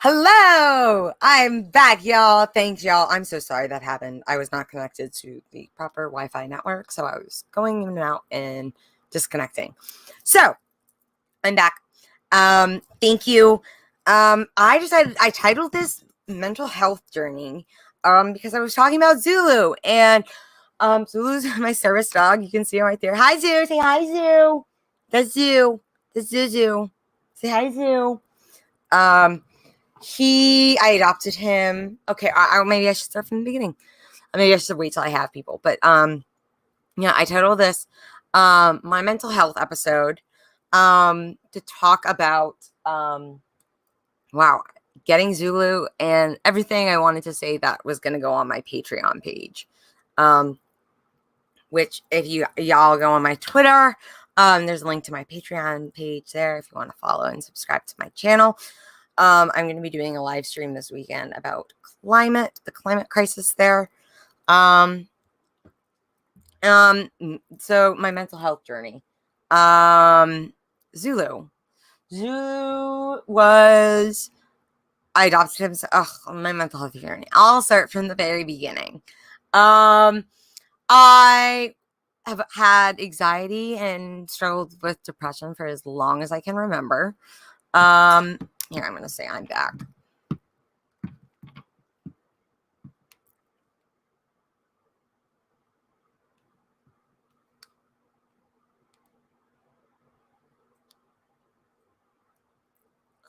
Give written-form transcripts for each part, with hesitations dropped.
Hello! I'm back, y'all. Thanks, y'all. I'm so sorry that happened. I was not connected to the proper Wi-Fi network, so I was going in and out and disconnecting. So, I'm back. Thank you. I titled this mental health journey because I was talking about Zulu, and Zulu's my service dog. You can see him right there. Hi, Zoo. Say hi, Zoo. That's Zoo. That's Zuzu. Say hi, Zoo. I adopted him. Okay, maybe I should start from the beginning. Maybe I should wait till I have people. But yeah, I titled this my mental health episode to talk about wow, getting Zulu and everything I wanted to say that was going to go on my Patreon page. Which if y'all go on my Twitter, there's a link to my Patreon page there if you want to follow and subscribe to my channel. I'm going to be doing a live stream this weekend about the climate crisis there. So my mental health journey. Zulu was, I adopted him. So, my mental health journey. I'll start from the very beginning. I have had anxiety and struggled with depression for as long as I can remember. Here, I'm going to say I'm back.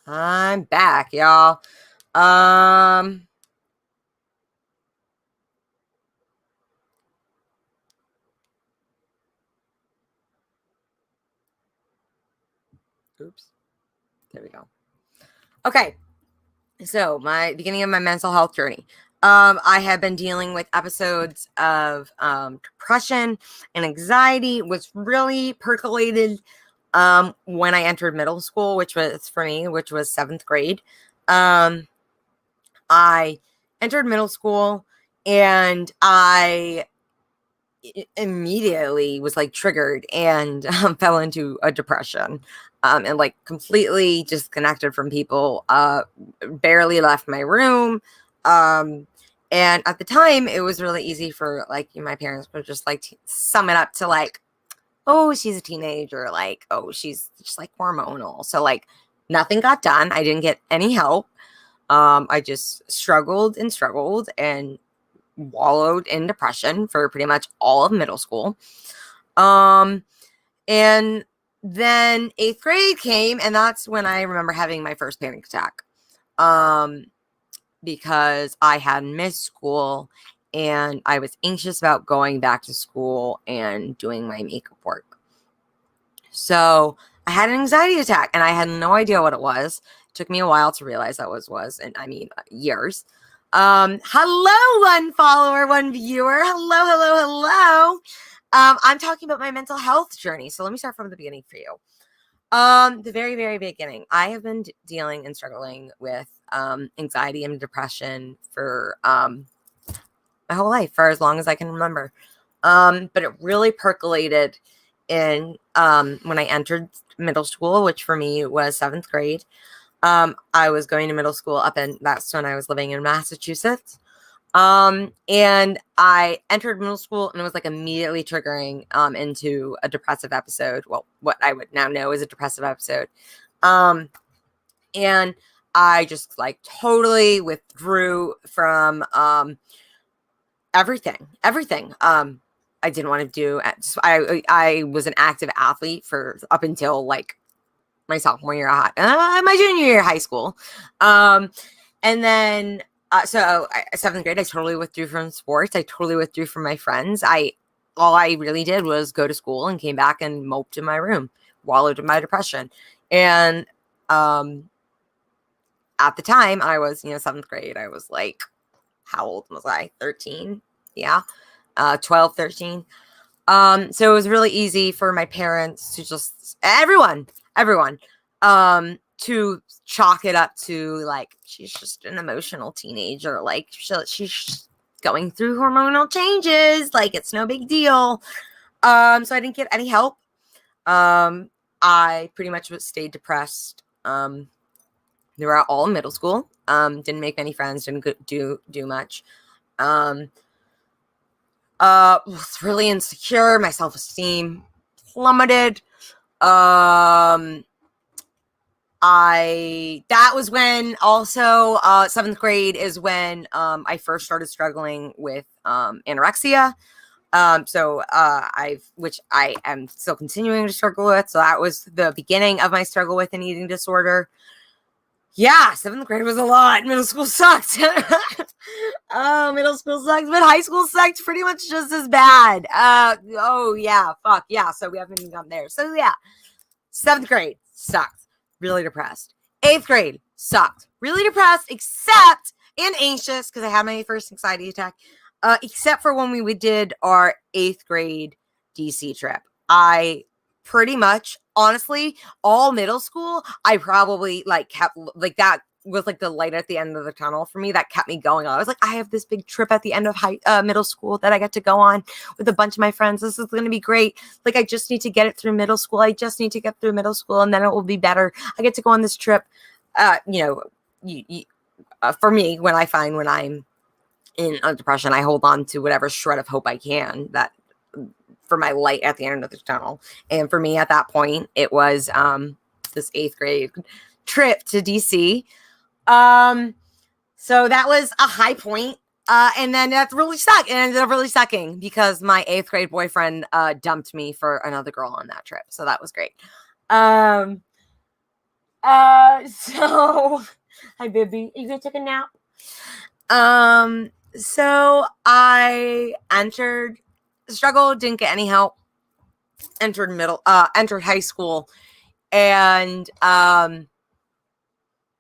I'm back, y'all. Oops. There we go. Okay. So my beginning of my mental health journey. I have been dealing with episodes of depression and anxiety, which really percolated when I entered middle school, which was 7th grade. I entered middle school and I immediately was like triggered and fell into a depression and like completely disconnected from people, barely left my room. And at the time it was really easy for like my parents would just like sum it up to like, oh, she's a teenager, like, oh, she's just like hormonal. So like nothing got done. I didn't get any help. I just struggled and wallowed in depression for pretty much all of middle school. And then 8th grade came, and that's when I remember having my first panic attack. Because I had missed school and I was anxious about going back to school and doing my makeup work. So I had an anxiety attack and I had no idea what it was. It took me a while to realize that was, and I mean, years. Hello, one follower, one viewer. Hello. I'm talking about my mental health journey. So let me start from the beginning for you. The very, very beginning. I have been dealing and struggling with anxiety and depression for my whole life, for as long as I can remember. But it really percolated in when I entered middle school, which for me was 7th grade. I was going to middle school that's when I was living in Massachusetts. And I entered middle school and it was like immediately triggering into a depressive episode. Well, what I would now know is a depressive episode. And I just like totally withdrew from everything. I didn't want to do. I was an active athlete for up until like my sophomore year, my junior year of high school. And then, 7th grade, I totally withdrew from sports. I totally withdrew from my friends. All I really did was go to school and came back and moped in my room, wallowed in my depression. And, at the time I was, 7th grade, I was like, how old was I? 13. Yeah. 12, 13. So it was really easy for my parents to just everyone, to chalk it up to like, she's just an emotional teenager. Like she's going through hormonal changes. Like it's no big deal. So I didn't get any help. I pretty much stayed depressed, They were all in middle school. Didn't make many friends, didn't do much. Was really insecure. My self-esteem plummeted. That was when also 7th grade is when I first started struggling with anorexia. Which I am still continuing to struggle with. So that was the beginning of my struggle with an eating disorder. Yeah, 7th grade was a lot. Middle school sucked. Middle school sucked, but high school sucked pretty much just as bad. Oh yeah, fuck yeah. So we haven't even gotten there. So yeah, 7th grade sucked. Really depressed. 8th grade sucked. Really depressed, except and anxious because I had my first anxiety attack. Except for when we did our 8th grade DC trip. I pretty much, honestly, all middle school, I probably kept that was the light at the end of the tunnel for me that kept me going. I was like, I have this big trip at the end of middle school that I get to go on with a bunch of my friends. This is going to be great. I just need to get it through middle school. I just need to get through middle school and then it will be better. I get to go on this trip. For me, when I'm in a depression, I hold on to whatever shred of hope I can that for my light at the end of the tunnel. And for me at that point, it was this 8th grade trip to DC. So that was a high point. And then that really sucked. It ended up really sucking because my 8th grade boyfriend dumped me for another girl on that trip. So that was great. So hi baby, you gonna take a nap? So I entered struggle, didn't get any help, entered high school, and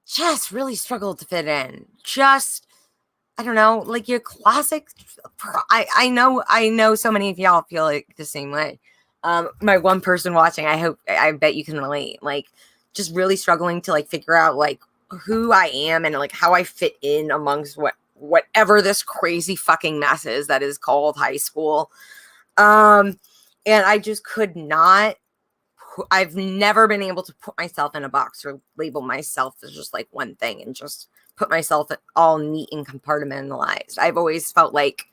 just really struggled to fit in. Just, I don't know, your classic. I know so many of y'all feel the same way. My one person watching, I bet you can relate. Just really struggling to figure out who I am and how I fit in amongst whatever this crazy fucking mess is that is called high school. And I just could not. I've never been able to put myself in a box or label myself as just one thing and just put myself all neat and compartmentalized. I've always felt like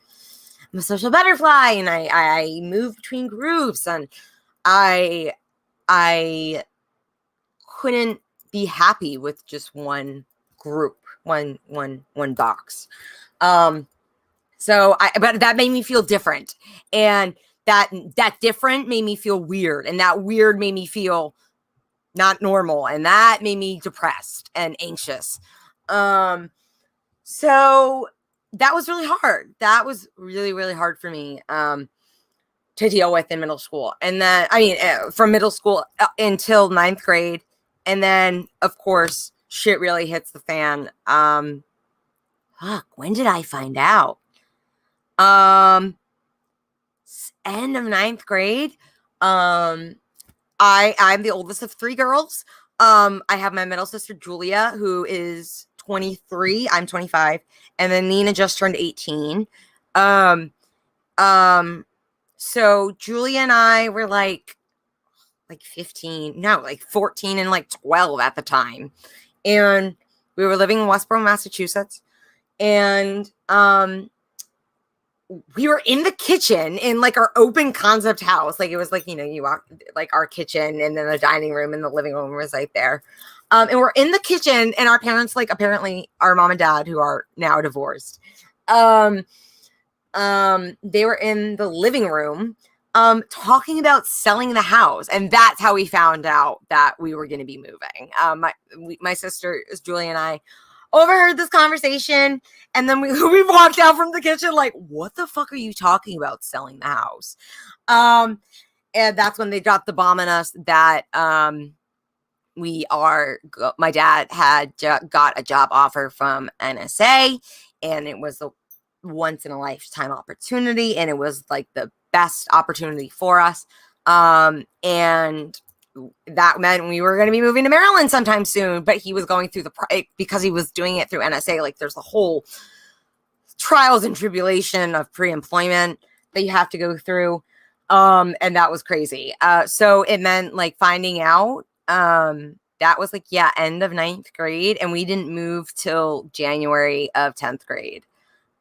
I'm a social butterfly and I move between groups and I couldn't be happy with just one group, one box. But that made me feel different, and that different made me feel weird, and that weird made me feel not normal, and that made me depressed and anxious. So that was really hard. That was really, really hard for me to deal with in middle school. And then, from middle school until 9th grade. And then, of course, shit really hits the fan. When did I find out? End of 9th grade. I'm the oldest of 3 girls. I have my middle sister, Julia, who is 23. I'm 25. And then Nina just turned 18. So Julia and I were 15, no, 14 and 12 at the time. And we were living in Westboro, Massachusetts. And we were in the kitchen in our open concept house. It was you walk our kitchen and then the dining room and the living room was right there. And we're in the kitchen and our parents, apparently our mom and dad, who are now divorced, they were in the living room talking about selling the house. And that's how we found out that we were going to be moving. My sister, Julie, and I overheard this conversation. And then we walked out from the kitchen what the fuck are you talking about, selling the house? And that's when they dropped the bomb on us that my dad had got a job offer from NSA. And it was a once in a lifetime opportunity. And it was the best opportunity for us. And that meant we were going to be moving to Maryland sometime soon, but he was going through because he was doing it through NSA. There's a whole trials and tribulation of pre-employment that you have to go through. And that was crazy. So it meant finding out, that was like, yeah, end of 9th grade. And we didn't move till January of 10th grade.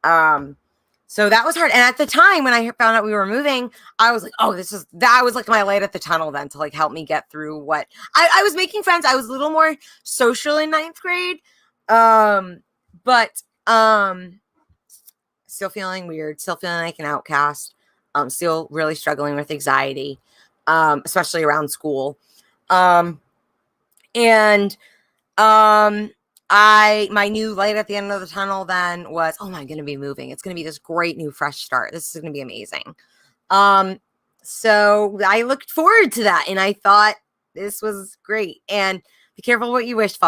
So that was hard. And at the time when I found out we were moving, I was like, oh, that was like my light at the tunnel then to like help me get through what I was making friends. I was a little more social in 9th grade. But still feeling weird, still feeling like an outcast, still really struggling with anxiety, especially around school. My new light at the end of the tunnel then was, oh, I'm going to be moving. It's going to be this great new fresh start. This is going to be amazing. So I looked forward to that and I thought this was great. And be careful what you wish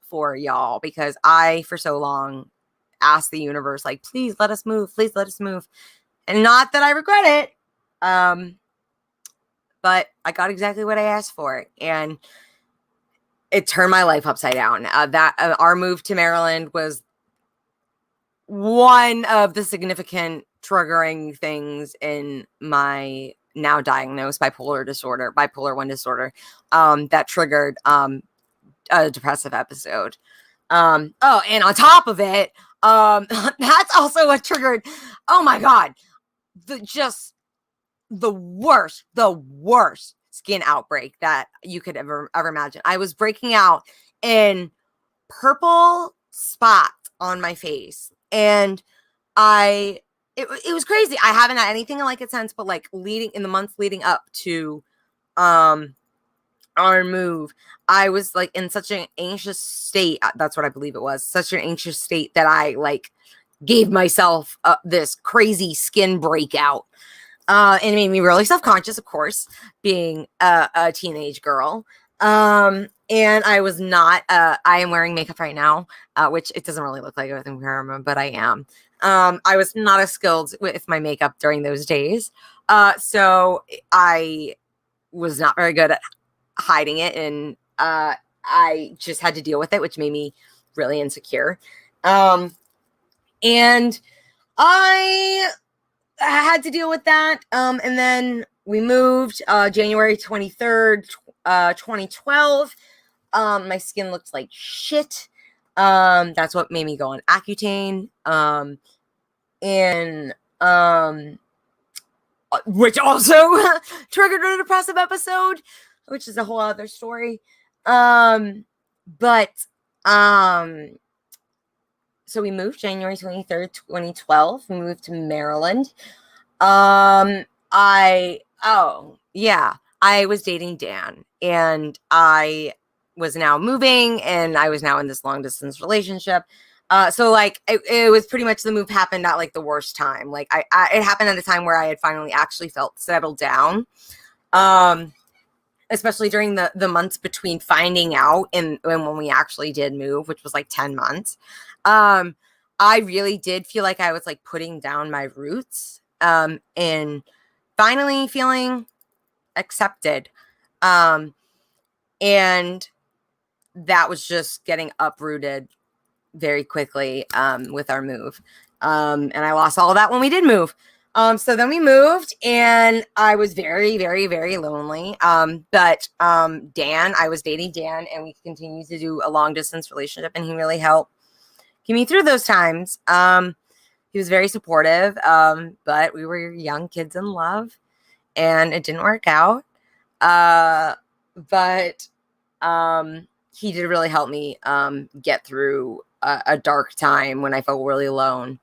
for, y'all, because I, for so long, asked the universe, like, please let us move. Please let us move. And not that I regret it. But I got exactly what I asked for. And it turned my life upside down. Our move to Maryland was one of the significant triggering things in my now diagnosed bipolar 1 disorder, that triggered a depressive episode. And on top of it, that's also what triggered, oh my God, the worst skin outbreak that you could ever imagine. I was breaking out in purple spots on my face, and it was crazy. I haven't had anything like it since, but like in the months leading up to our move, I was like in such an anxious state. That's what I believe it was. Such an anxious state that I like gave myself this crazy skin breakout. And it made me really self-conscious, of course, being a teenage girl. And I was not, I am wearing makeup right now, which it doesn't really look like it with Paramount, but I am. I was not as skilled with my makeup during those days. So I was not very good at hiding it. And I just had to deal with it, which made me really insecure. And I had to deal with that. And then we moved January 23rd, 2012. My skin looked like shit. That's what made me go on Accutane. Which also triggered a depressive episode, which is a whole other story. So we moved January 23rd, 2012. We moved to Maryland. I was dating Dan, and I was now moving, and I was now in this long distance relationship. So like it was pretty much the move happened at like the worst time. Like it happened at a time where I had finally actually felt settled down. Especially during the months between finding out and when we actually did move, which was like 10 months. I really did feel like I was like putting down my roots, and finally feeling accepted. And that was just getting uprooted very quickly, with our move. And I lost all of that when we did move. So then we moved, and I was very, very, very lonely. But Dan, I was dating Dan, and we continued to do a long distance relationship, and he really helped get me through those times. He was very supportive, but we were young kids in love, and it didn't work out. But he did really help me get through a dark time when I felt really alone.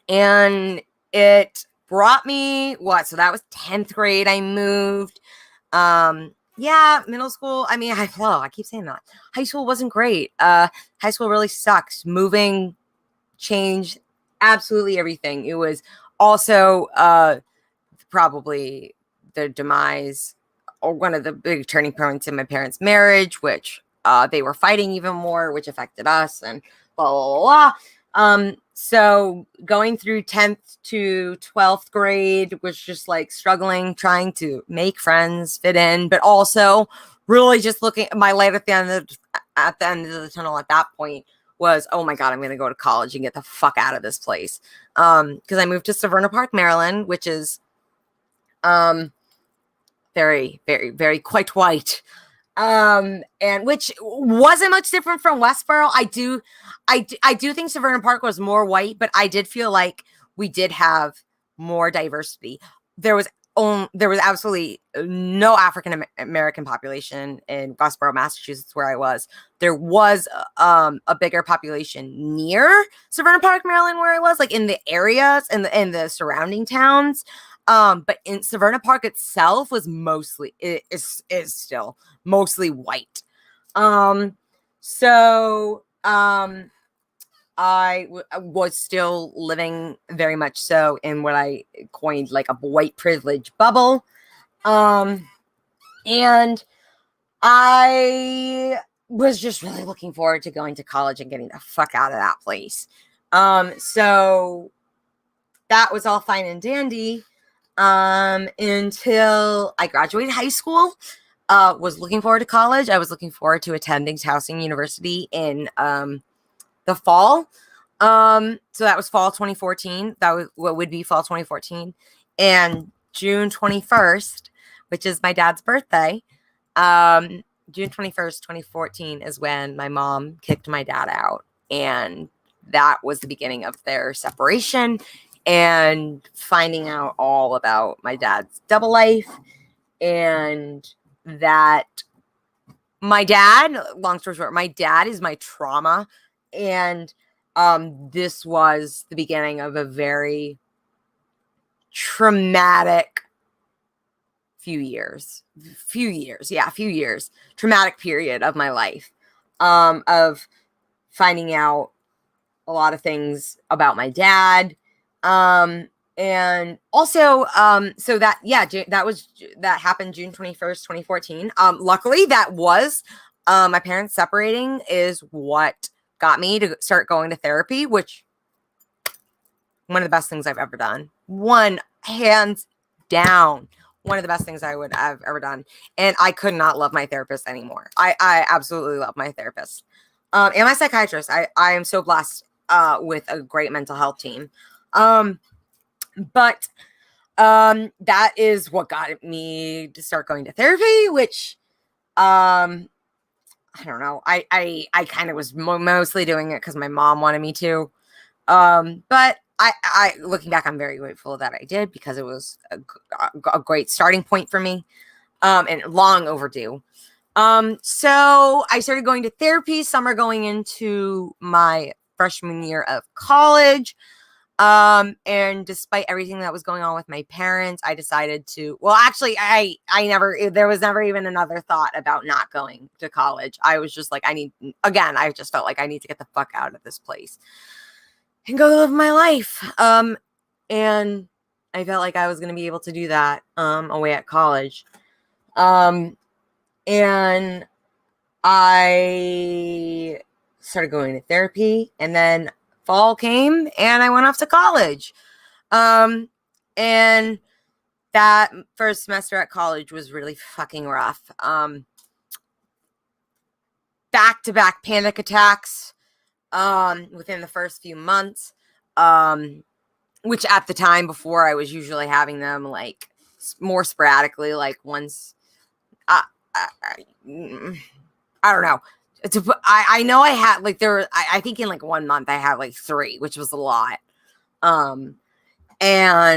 And it brought me so that was 10th grade. I moved. Middle school. I mean, I keep saying that. High school wasn't great. High school really sucks. Moving changed absolutely everything. It was also probably the demise or one of the big turning points in my parents' marriage, which they were fighting even more, which affected us, and blah, blah, blah, blah. So going through 10th to 12th grade was just like struggling, trying to make friends, fit in, but also really just looking at my light at the end of the tunnel at that point was, oh my God, I'm going to go to college and get the fuck out of this place. Because I moved to Severna Park, Maryland, which is very, very, very quite white. And which wasn't much different from Westboro. I do think Severna Park was more white, but I did feel like we did have more diversity. There was there was absolutely no African American population in Westboro, Massachusetts, where I was. There was a bigger population near Severna Park, Maryland, where I was, like in the areas and the surrounding towns. But in Severna Park itself was mostly is still mostly white. So I was still living very much so in what I coined like a white privilege bubble. And I was just really looking forward to going to college and getting the fuck out of that place. So that was all fine and dandy. Until I graduated high school, was looking forward to college. I was looking forward to attending Towson University in the fall. So that was fall 2014. That was what would be fall 2014. And June 21st, which is my dad's birthday, June 21st, 2014 is when my mom kicked my dad out. And that was the beginning of their separation and finding out all about my dad's double life. And that my dad, long story short, my dad is my trauma. And this was the beginning of a very traumatic few years, traumatic period of my life, of finding out a lot of things about my dad. And also, so that, yeah, that happened June 21st, 2014. Luckily that was, my parents separating is what got me to start going to therapy, which one of the best things I've ever done. One, hands down, one of the best things I would have ever done. And I could not love my therapist anymore. I absolutely love my therapist. And my psychiatrist. I am so blessed with a great mental health team. But that is what got me to start going to therapy, which I don't know. I kind of was mostly doing it because my mom wanted me to. But I looking back, I'm very grateful that I did, because it was a great starting point for me, and long overdue. So I started going to therapy summer going into my freshman year of college. And despite everything that was going on with my parents, I decided to, well, actually, there was never even another thought about not going to college. I was just like, I just felt like I need to get the fuck out of this place and go live my life. And I felt like I was going to be able to do that, away at college. And I started going to therapy, and then fall came and I went off to college. And that first semester at college was really fucking rough. Back-to-back panic attacks, within the first few months, which at the time before I was usually having them like more sporadically, like once, I don't know. I know I had like I think in like 1 month I had like 3, which was a lot. And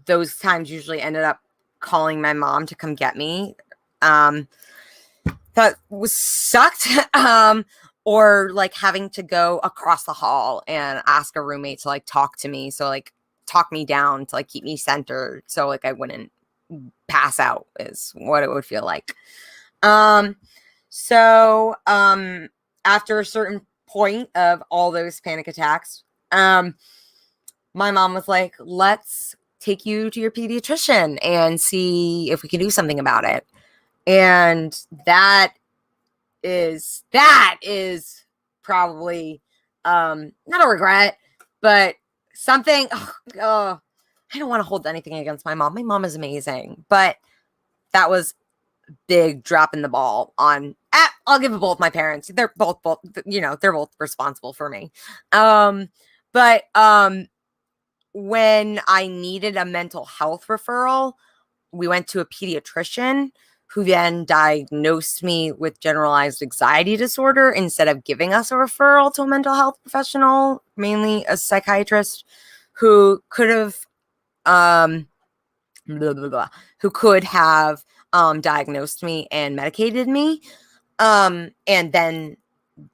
those times usually ended up calling my mom to come get me. That was sucked. Or like having to go across the hall and ask a roommate to like talk to me. So like talk me down to like keep me centered. So like I wouldn't pass out is what it would feel like. So after a certain point of all those panic attacks, my mom was like, let's take you to your pediatrician and see if we can do something about it. And that is probably not a regret, but something. I don't want to hold anything against my mom. My mom is amazing, but that was big drop in the ball on. I'll give it both my parents. They're both, they're both responsible for me. But when I needed a mental health referral, we went to a pediatrician who then diagnosed me with generalized anxiety disorder instead of giving us a referral to a mental health professional, mainly a psychiatrist who could have blah, blah, blah, who could have diagnosed me and medicated me. And then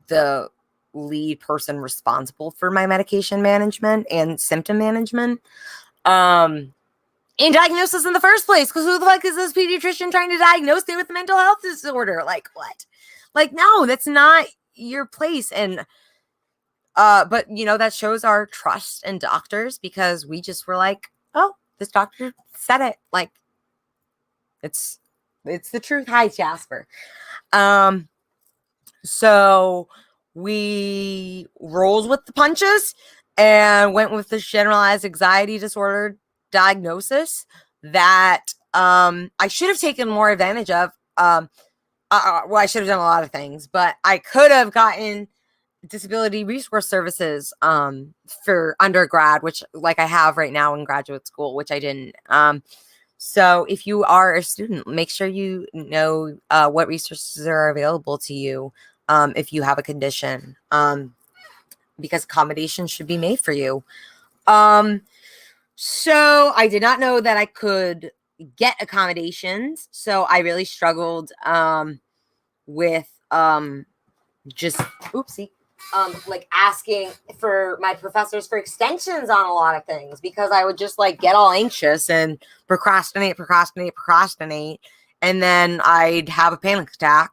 the lead person responsible for my medication management and symptom management and diagnosis in the first place, because who the fuck is this pediatrician trying to diagnose me with a mental health disorder? Like, what? Like, no, that's not your place. And but you know, that shows our trust in doctors, because we just were like, oh, this doctor said it. Like, it's the truth. Hi, Jasper. So we rolled with the punches and went with this generalized anxiety disorder diagnosis that I should have taken more advantage of. Well, I should have done a lot of things, but I could have gotten disability resource services for undergrad, which like I have right now in graduate school, which I didn't. So if you are a student, make sure you know what resources are available to you if you have a condition, because accommodations should be made for you. So I did not know that I could get accommodations. So I really struggled with just, oopsie, like asking for my professors for extensions on a lot of things, because I would just like get all anxious and procrastinate. And then I'd have a panic attack.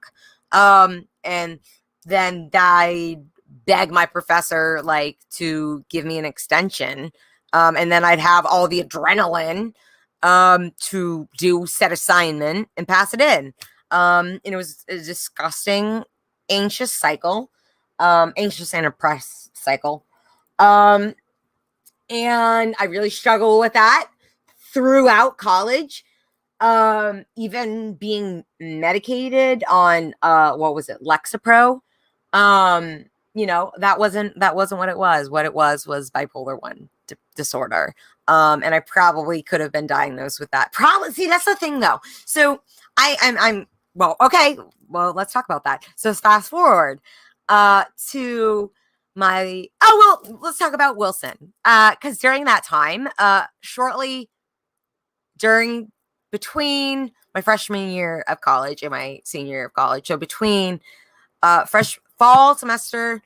And then I'd beg my professor like to give me an extension. And then I'd have all the adrenaline to do set assignment and pass it in. And it was a disgusting, anxious cycle, anxious and oppressed cycle. And I really struggled with that throughout college. Even being medicated on what was it, Lexapro. You know, that wasn't what it was. What it was bipolar 1 disorder. And I probably could have been diagnosed with that. Probably. See, that's the thing though. So I'm well, okay. Well, let's talk about that. So fast forward to my, let's talk about Wilson. Cause during that time, shortly between my freshman year of college and my senior year of college. So between fall semester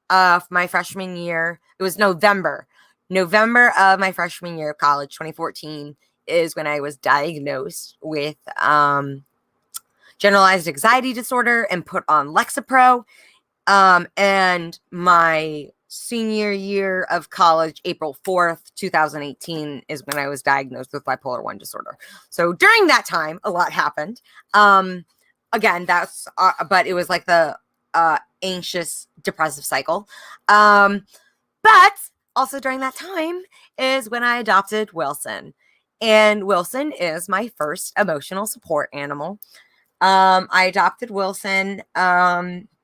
of my freshman year, it was November of my freshman year of college, 2014, is when I was diagnosed with generalized anxiety disorder and put on Lexapro. And my senior year of college, April 4th, 2018, is when I was diagnosed with bipolar 1 disorder. So during that time, a lot happened. Again, that's, but it was like the anxious, depressive cycle. But also during that time is when I adopted Wilson. And Wilson is my first emotional support animal. I adopted Wilson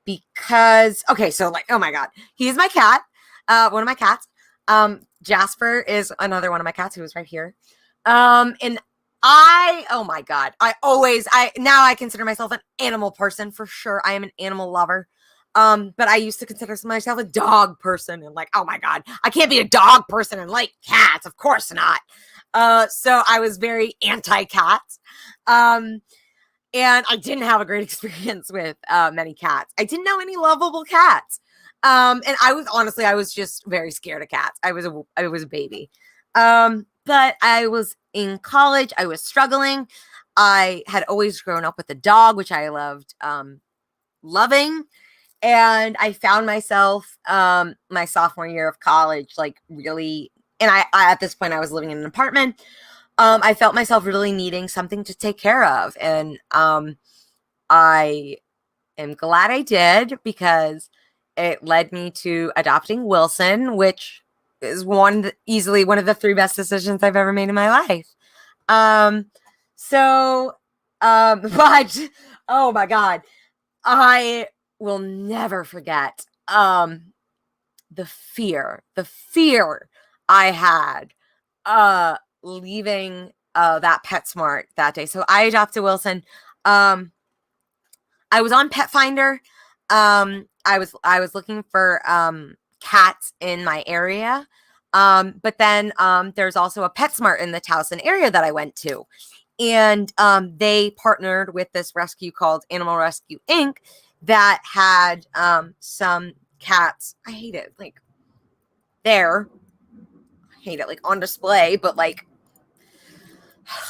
because, okay, so like, oh my God, he's my cat, one of my cats. Jasper is another one of my cats who is right here. And oh my God, now I consider myself an animal person for sure. I am an animal lover. But I used to consider myself a dog person, and like, oh my God, I can't be a dog person and like cats. Of course not. So I was very anti-cat. And I didn't have a great experience with many cats. I didn't know any lovable cats. And I was just very scared of cats. I was a baby. But I was in college. I was struggling. I had always grown up with a dog, which I loved loving. And I found myself my sophomore year of college, like really, and I at this point I was living in an apartment. I felt myself really needing something to take care of. And I am glad I did, because it led me to adopting Wilson, which is easily one of the 3 best decisions I've ever made in my life. But oh my God, I will never forget the fear I had leaving that PetSmart that day. So I adopted Wilson. I was on Pet Finder. I was looking for cats in my area. But then there's also a PetSmart in the Towson area that I went to. And they partnered with this rescue called Animal Rescue Inc. that had some cats. I hate it. Like, there. I hate it. Like, on display, but like,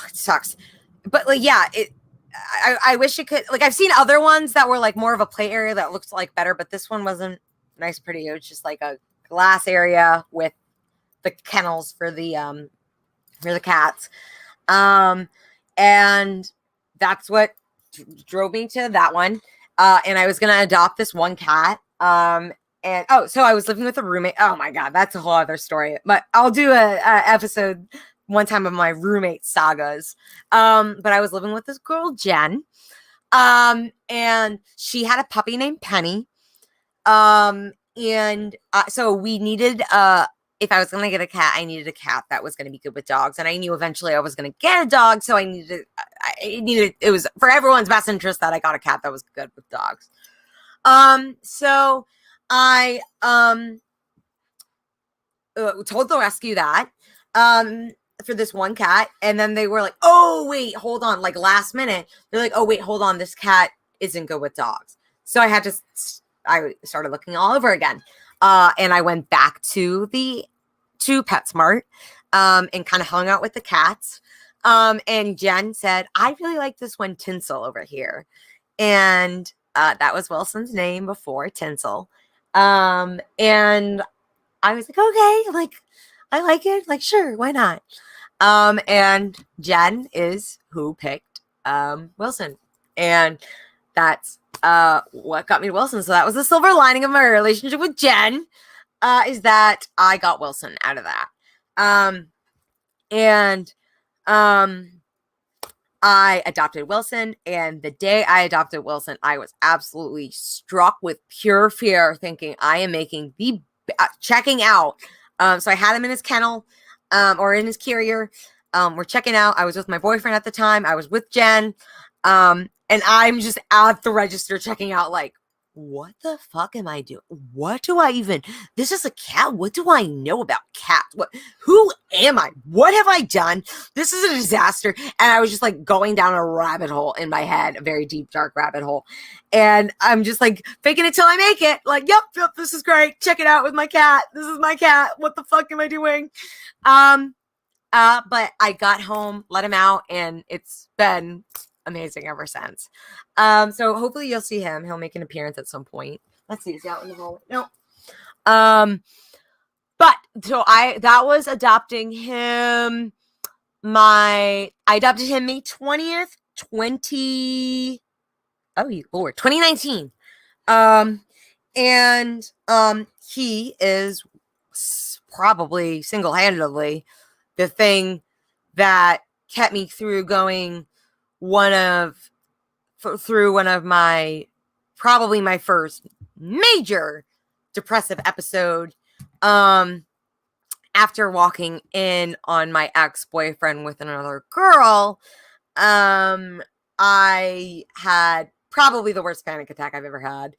it sucks. But like, yeah, I wish it could, like, I've seen other ones that were like more of a play area that looked like better, but this one wasn't nice, pretty. It was just like a glass area with the kennels for the cats. And that's what drove me to that one. And I was going to adopt this one cat. So I was living with a roommate. Oh my God, that's a whole other story, but I'll do a episode one time of my roommate sagas. But I was living with this girl, Jen. And she had a puppy named Penny. So we needed, if I was going to get a cat, I needed a cat that was going to be good with dogs. And I knew eventually I was going to get a dog. So it was for everyone's best interest that I got a cat that was good with dogs. So I, told the rescue that, for this one cat. And then they were like, oh, wait, hold on. Like, last minute, they're like, oh, wait, hold on. This cat isn't good with dogs. So I started looking all over again. And I went back to PetSmart, and kind of hung out with the cats. And Jen said, I really like this one, Tinsel, over here. And, that was Wilson's name before, Tinsel. And I was like, okay, like, I like it. Like, sure, why not? And Jen is who picked Wilson. And that's what got me to Wilson. So that was the silver lining of my relationship with Jen, is that I got Wilson out of that. I adopted Wilson, and the day I adopted Wilson, I was absolutely struck with pure fear, thinking I am making the checking out. So I had him in his kennel, or in his carrier. We're checking out. I was with my boyfriend at the time. I was with Jen. And I'm just at the register checking out, like, what the fuck am I doing? What do I even, this is a cat. What do I know about cats? Who am I? What have I done? This is a disaster. And I was just like going down a rabbit hole in my head, a very deep, dark rabbit hole. And I'm just like faking it till I make it. Like, yep, this is great. Check it out with my cat. This is my cat. What the fuck am I doing? But I got home, let him out, and it's been amazing ever since. So hopefully you'll see him. He'll make an appearance at some point. Let's see, is he out in the hallway? No. But so that was adopting him. I adopted him May 20th, 2019. And he is probably single-handedly the thing that kept me through going through one of my, probably my first major depressive episode, after walking in on my ex-boyfriend with another girl. I had probably the worst panic attack I've ever had.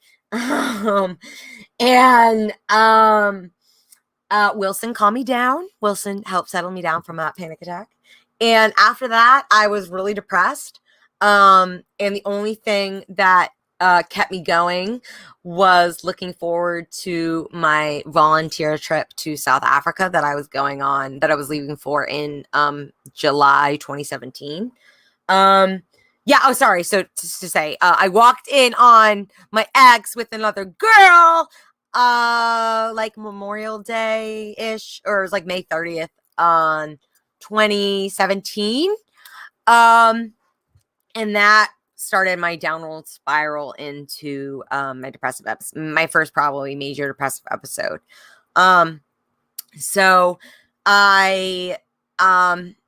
Wilson calmed me down. Wilson helped settle me down from that panic attack. And after that, I was really depressed. And the only thing that kept me going was looking forward to my volunteer trip to South Africa that I was leaving for in July 2017. Yeah, oh, sorry. So to say, I walked in on my ex with another girl, like Memorial Day-ish, or it was like May 30th on 2017. And that started my downward spiral into my depressive episode, my first probably major depressive episode. So I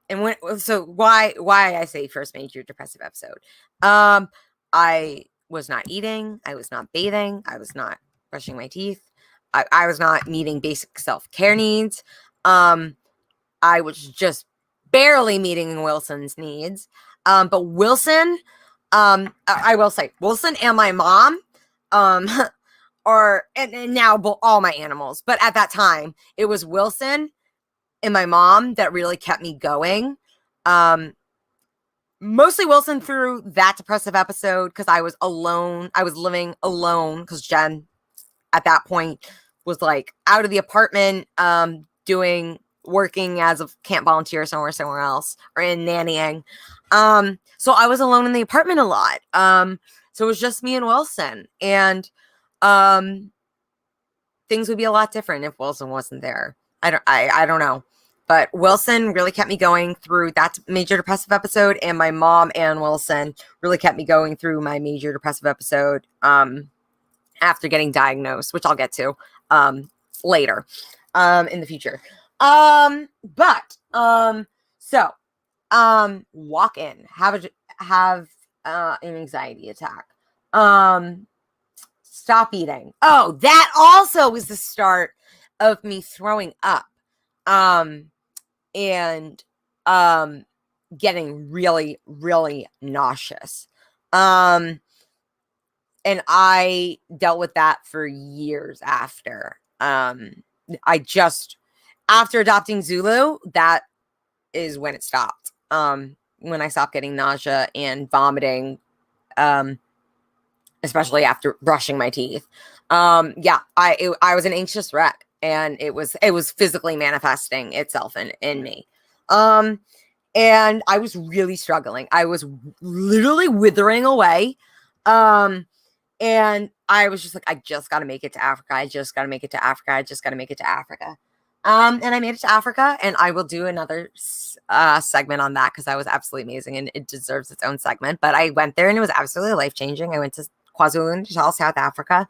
why I say first major depressive episode. I was not eating, I was not bathing, I was not brushing my teeth, I was not meeting basic self-care needs. I was just barely meeting Wilson's needs. But Wilson, I will say, Wilson and my mom, and now all my animals. But at that time, it was Wilson and my mom that really kept me going. Mostly Wilson through that depressive episode because I was alone. I was living alone because Jen at that point was like out of the apartment, working as a camp volunteer somewhere else, or in nannying. So I was alone in the apartment a lot. So it was just me and Wilson, and things would be a lot different if Wilson wasn't there. I don't know. But Wilson really kept me going through that major depressive episode, and my mom and Wilson really kept me going through my major depressive episode after getting diagnosed, which I'll get to later in the future. So walk in, have an anxiety attack. Stop eating. Oh, that also was the start of me throwing up. And getting really, really nauseous. And I dealt with that for years after. After adopting Zulu, that is when it stopped. When I stopped getting nausea and vomiting, especially after brushing my teeth. I was an anxious wreck. And it was physically manifesting itself in me. And I was really struggling. I was literally withering away. And I was just like, I just got to make it to Africa. I just got to make it to Africa. I just got to make it to Africa. And I made it to Africa, and I will do another segment on that because that was absolutely amazing and it deserves its own segment. But I went there and it was absolutely life-changing. I went to KwaZulu-Natal, South Africa.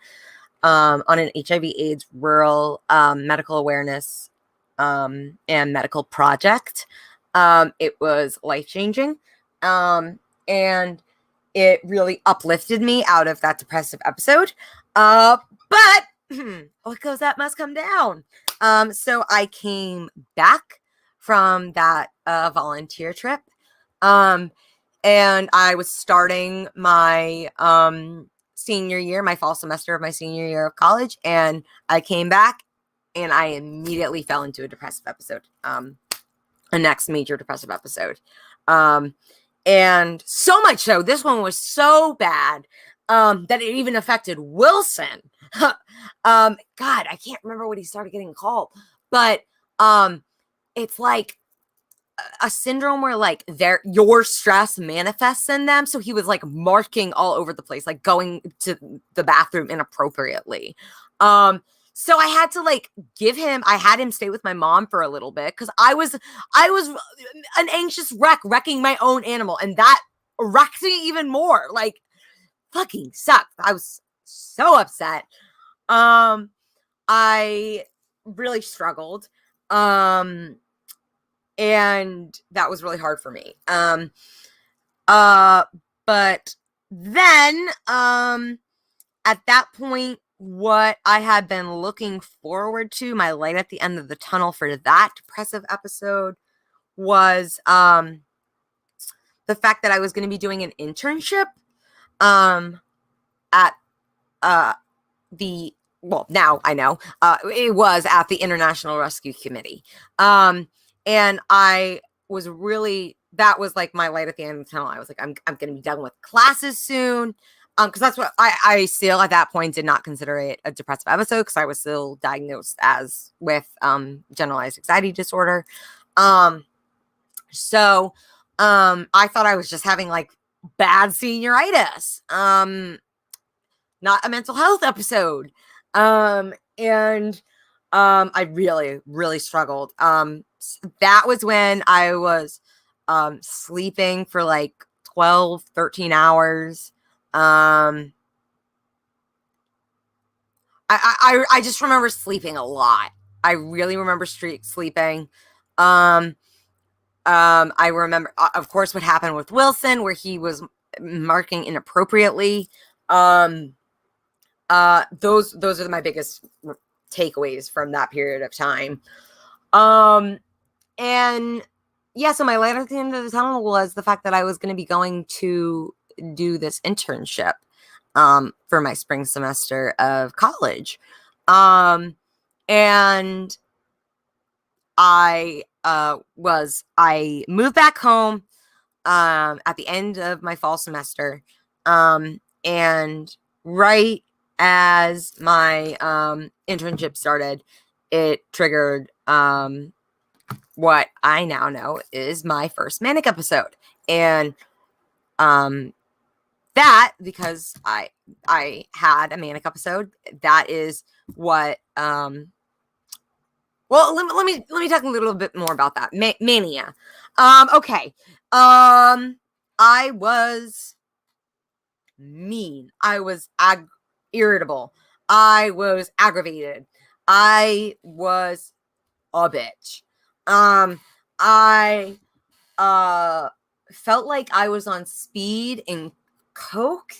On an HIV/AIDS rural medical awareness and medical project. It was life-changing. And it really uplifted me out of that depressive episode. But what goes up must come down. So I came back from that volunteer trip. And I was starting my senior year, my fall semester of my senior year of college, and I came back and I immediately fell into a depressive episode, a next major depressive episode. And so much so, this one was so bad that it even affected Wilson. God, I can't remember what he started getting called, but it's like a syndrome where like your stress manifests in them. So he was like marking all over the place, like going to the bathroom inappropriately. So I had to like I had him stay with my mom for a little bit because I was an anxious wreck, wrecking my own animal, and that wrecked me even more. Like, fucking sucked. I was so upset. I really struggled. And that was really hard for me. But then, at that point, what I had been looking forward to, my light at the end of the tunnel for that depressive episode, was, the fact that I was going to be doing an internship, at, now I know, it was at the International Rescue Committee. And I was that was like my light at the end of the tunnel. I was like, I'm going to be done with classes soon. Because that's what I still at that point did not consider it a depressive episode because I was still diagnosed with generalized anxiety disorder. So I thought I was just having like bad senioritis, not a mental health episode. And I really, really struggled. That was when I was sleeping for like 12, 13 hours. I just remember sleeping a lot. I really remember sleeping. I remember, of course, what happened with Wilson, where he was marking inappropriately. Those are my biggest takeaways from that period of time. And yeah, so my light at the end of the tunnel was the fact that I was going to be going to do this internship for my spring semester of college. And I moved back home at the end of my fall semester. And right as my internship started, it triggered what I now know is my first manic episode. And that, because I had a manic episode, that is what well, let me talk a little bit more about that. Mania. Okay. I was mean. I was irritable. I was aggravated. I was a bitch. I felt like I was on speed and coke,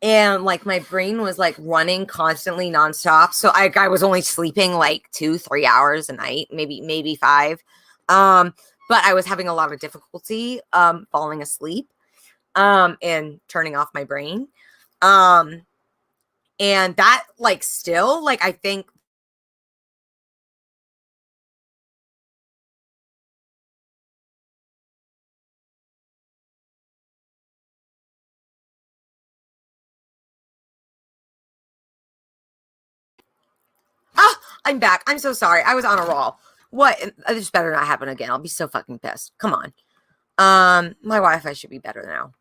and like my brain was like running constantly nonstop. So I was only sleeping like 2-3 hours a night, maybe 5. But I was having a lot of difficulty falling asleep and turning off my brain. And that like still like I think ah, I'm back. I'm so sorry. I was on a roll. What? This better not happen again. I'll be so fucking pissed. Come on. My Wi-Fi should be better now.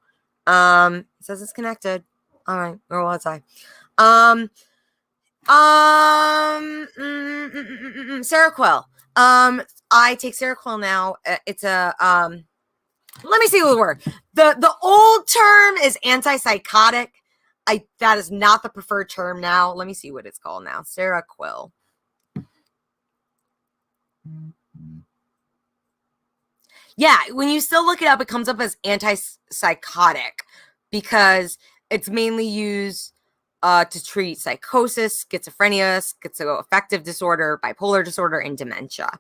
It says it's connected. All right. Where was I? Seroquel. I take Seroquel now. It's a let me see the word. The old term is antipsychotic. That is not the preferred term now. Let me see what it's called now. Seroquel. Yeah, when you still look it up, it comes up as antipsychotic because it's mainly used to treat psychosis, schizophrenia, schizoaffective disorder, bipolar disorder, and dementia.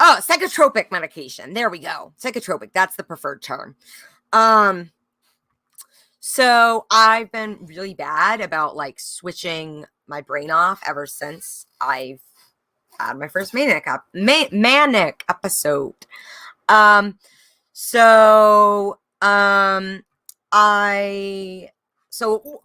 Psychotropic medication. There we go. Psychotropic. That's the preferred term. So I've been really bad about like switching my brain off ever since I've had my first manic episode. So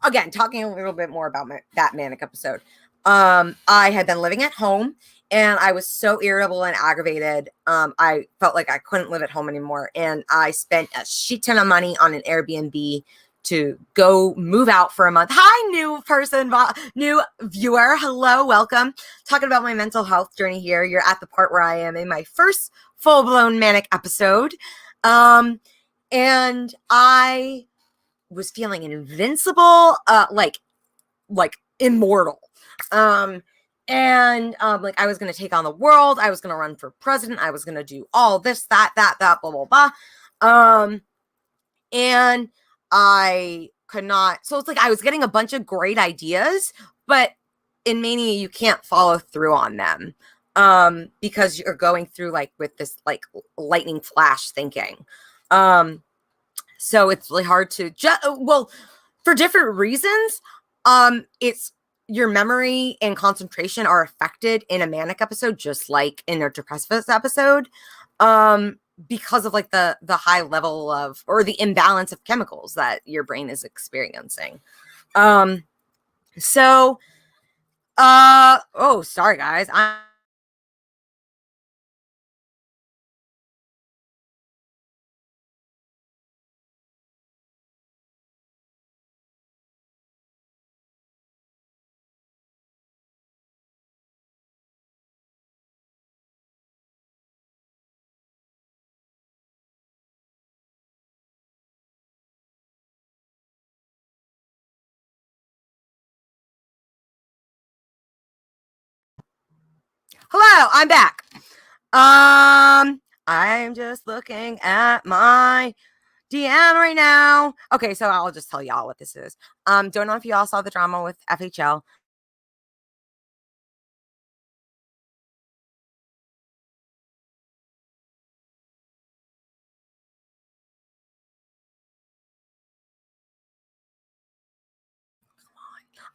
again, talking a little bit more about that manic episode. I had been living at home and I was so irritable and aggravated. I felt like I couldn't live at home anymore. And I spent a shit ton of money on an Airbnb to go move out for a month. Hi, new person, new viewer. Hello, welcome. Talking about my mental health journey here. You're at the part where I am in my first full-blown manic episode. And I was feeling invincible, like immortal. Like I was going to take on the world. I was going to run for president. I was going to do all this, that, blah, blah, blah. And I could not. So it's like I was getting a bunch of great ideas, but in Mania, you can't follow through on them because you're going through like with this like lightning flash thinking. So it's really hard to well, for different reasons. It's your memory and concentration are affected in a manic episode, just like in a depressive episode. Because of like the high level of or the imbalance of chemicals that your brain is experiencing. So oh, sorry guys. Hello, I'm back. I'm just looking at my DM right now. Okay, so I'll just tell y'all what this is. Don't know if y'all saw the drama with FHL.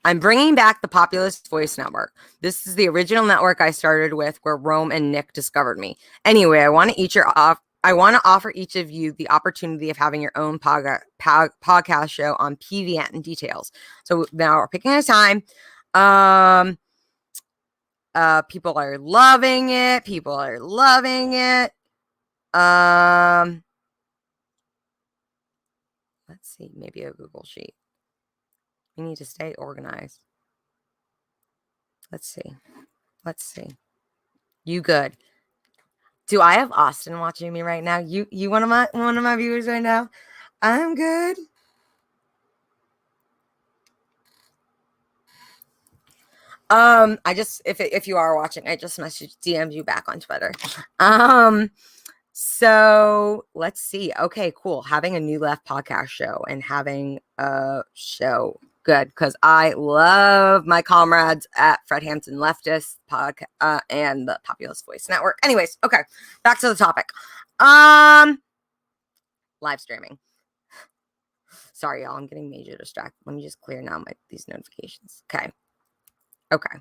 I'm bringing back the Populist Voice Network. This is the original network I started with, where Rome and Nick discovered me. Anyway, I want to offer each of you the opportunity of having your own podcast show on PVN details. So now we're picking a time. People are loving it. Let's see, maybe a Google Sheet. We need to stay organized. Let's see. You good? Do I have Austin watching me right now? You one of my viewers right now? I'm good. I just if you are watching, I just DM'd you back on Twitter. So let's see. Okay, cool. Having a New Left podcast show and having a show. Good, because I love my comrades at Fred Hampton Leftist podcast and the Populist Voice Network. Anyways, okay, back to the topic. Live streaming. Sorry, y'all. I'm getting major distracted. Let me just clear now these notifications. Okay,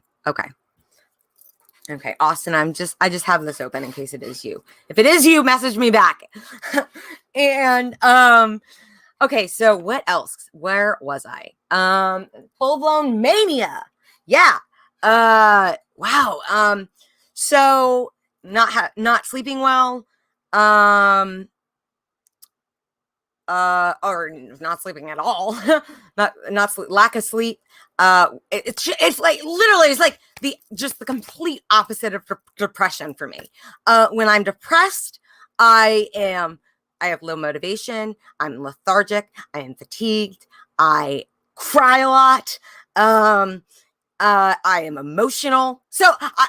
Austin, I just have this open in case it is you. If it is you, message me back. And okay, so what else? Where was I? Full-blown mania. Yeah. Wow. So not sleeping well. Or not sleeping at all. Lack of sleep. It's like literally it's like the complete opposite of depression for me. When I'm depressed, I have low motivation. I'm lethargic. I am fatigued. I cry a lot. I am emotional. So I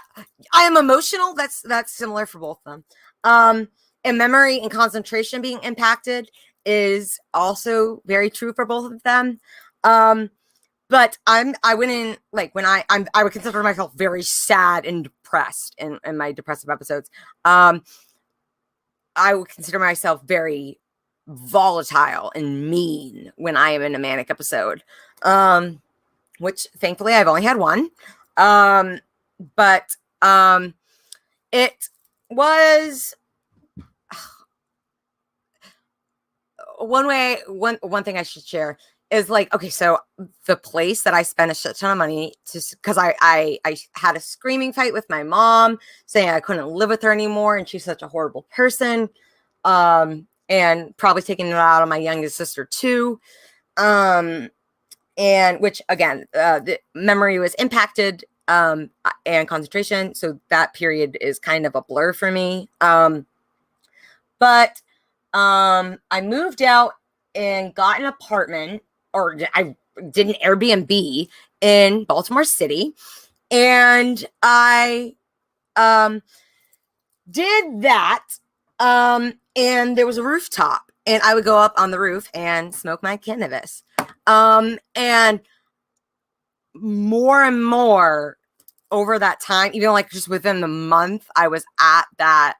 am emotional. That's similar for both of them. And memory and concentration being impacted is also very true for both of them. But I went in like when I would consider myself very sad and depressed in my depressive episodes. I would consider myself very volatile and mean when I am in a manic episode. Which thankfully I've only had one. But it was one thing I should share is like, okay, so the place that I spent a shit ton of money because I had a screaming fight with my mom saying I couldn't live with her anymore and she's such a horrible person, and probably taking it out on my youngest sister too, and which again, the memory was impacted and concentration, so that period is kind of a blur for me. But I moved out and got an apartment, or I did an Airbnb in Baltimore City, and I did that, and there was a rooftop, and I would go up on the roof and smoke my cannabis, and more and more over that time, even like just within the month I was at that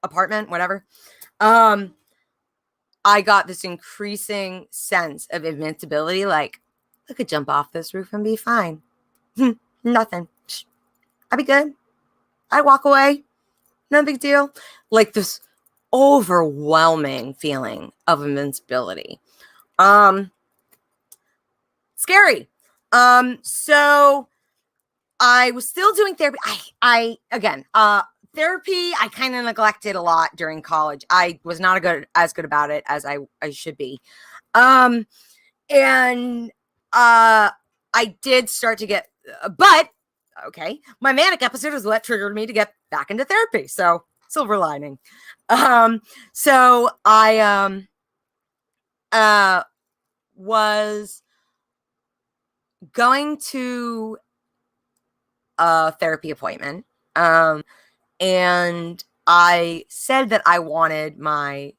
apartment, whatever, I got this increasing sense of invincibility. Like, I could jump off this roof and be fine. Nothing. I'd be good. I'd walk away. No big deal. Like this overwhelming feeling of invincibility. Scary. So I was still doing therapy. Therapy, I kind of neglected a lot during college. I was not as good about it as I should be. And I did start to get, but okay, my manic episode is what triggered me to get back into therapy. So silver lining. So I was going to a therapy appointment. And I said that I wanted I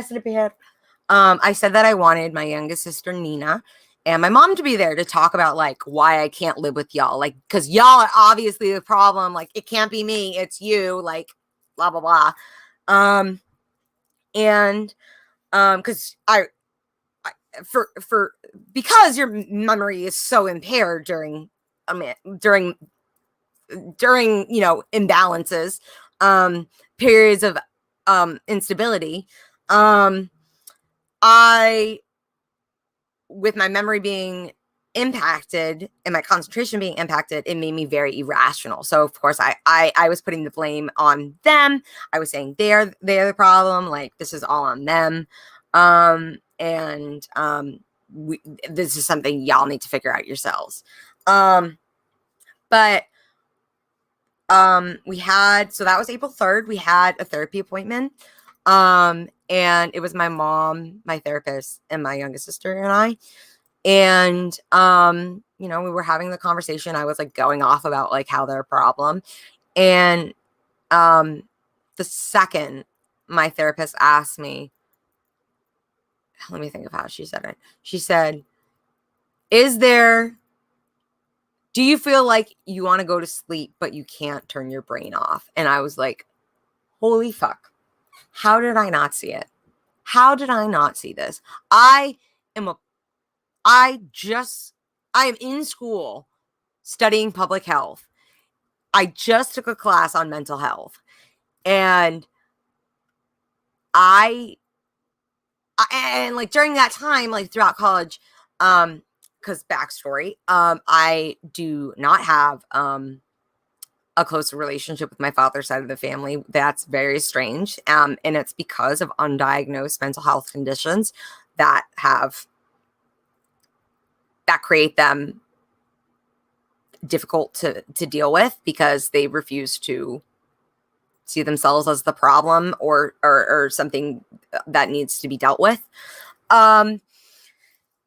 said that I wanted my youngest sister, Nina, and my mom to be there to talk about like why I can't live with y'all. Like, cause y'all are obviously the problem. Like, it can't be me, it's you, like blah, blah, blah. And cause because your memory is so impaired during imbalances, periods of instability. I, with my memory being impacted and my concentration being impacted, it made me very irrational. So of course I was putting the blame on them. I was saying they're the problem, like this is all on them. This is something y'all need to figure out yourselves. But we had, so that was April 3rd. We had a therapy appointment. And it was my mom, my therapist, and my youngest sister and I. And, we were having the conversation. I was like going off about like how they're a problem. And, the second my therapist asked me, let me think of how she said it. She said, do you feel like you want to go to sleep, but you can't turn your brain off? And I was like, holy fuck. How did I not see it? How did I not see this? I am in school studying public health. I just took a class on mental health. And and like during that time, like throughout college, because backstory, I do not have a close relationship with my father's side of the family. That's very strange. And it's because of undiagnosed mental health conditions that create them difficult to deal with, because they refuse to see themselves as the problem or something that needs to be dealt with.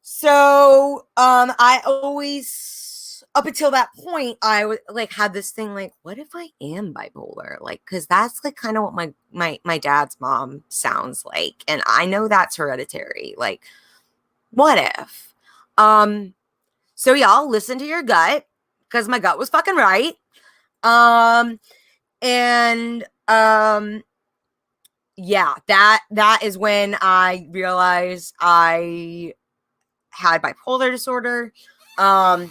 So I always, up until that point, I was like, had this thing like, what if I am bipolar? Like, cause that's like kind of what my dad's mom sounds like. And I know that's hereditary. Like, what if? So y'all listen to your gut, because my gut was fucking right. Yeah, that is when I realized I had bipolar disorder. And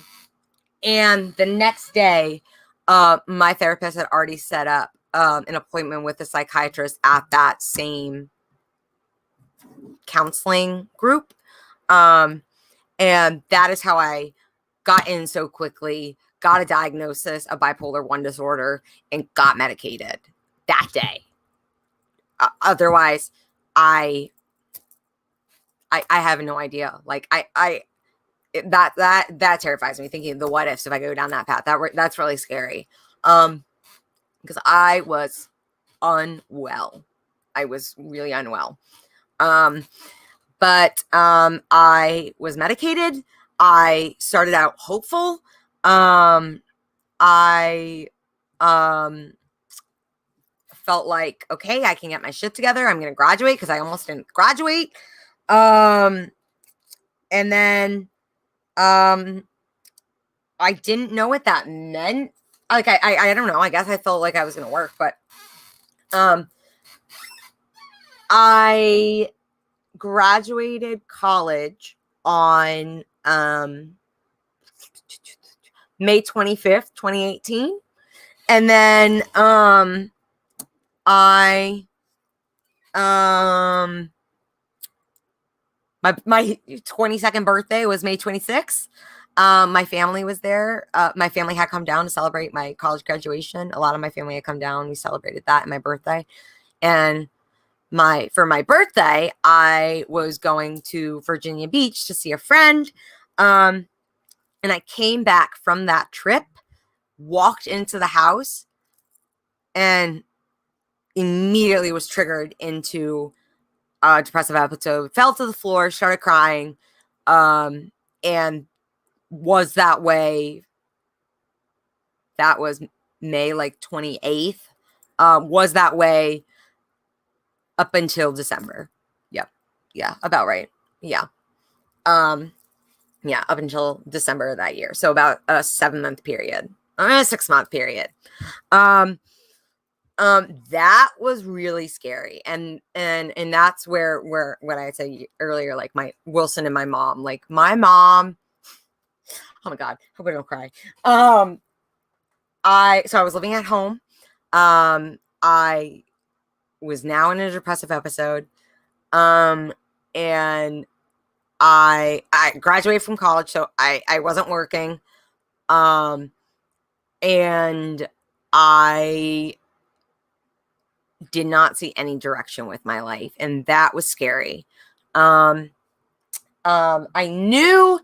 the next day, my therapist had already set up an appointment with a psychiatrist at that same counseling group. And that is how I got in so quickly, got a diagnosis of bipolar 1 disorder, and got medicated that day. Otherwise, I have no idea. Like that terrifies me, thinking of the what ifs if I go down that path. That's really scary. Because I was unwell. I was really unwell. But I was medicated. I started out hopeful. I felt like, okay, I can get my shit together. I'm going to graduate, because I almost didn't graduate. And then I didn't know what that meant. Like, I don't know. I guess I felt like I was going to work, but I graduated college on May 25th, 2018. And then my 22nd birthday was May 26th. My family was there. My family had come down to celebrate my college graduation. A lot of my family had come down. We celebrated that and my birthday. And for my birthday, I was going to Virginia Beach to see a friend. And I came back from that trip, walked into the house, and immediately was triggered into a depressive episode, fell to the floor, started crying, and was that way. That was May like 28th. Was that way up until December. Yep. Yeah, about right. Yeah. Yeah, up until December of that year. So about a 7-month period, a 6-month period. That was really scary. And that's where what I said earlier, like my Wilson and my mom, like my mom, oh my God, hope I don't cry. I was living at home. I was now in a depressive episode. And I graduated from college, so I wasn't working. And I did not see any direction with my life, and that was scary. I knew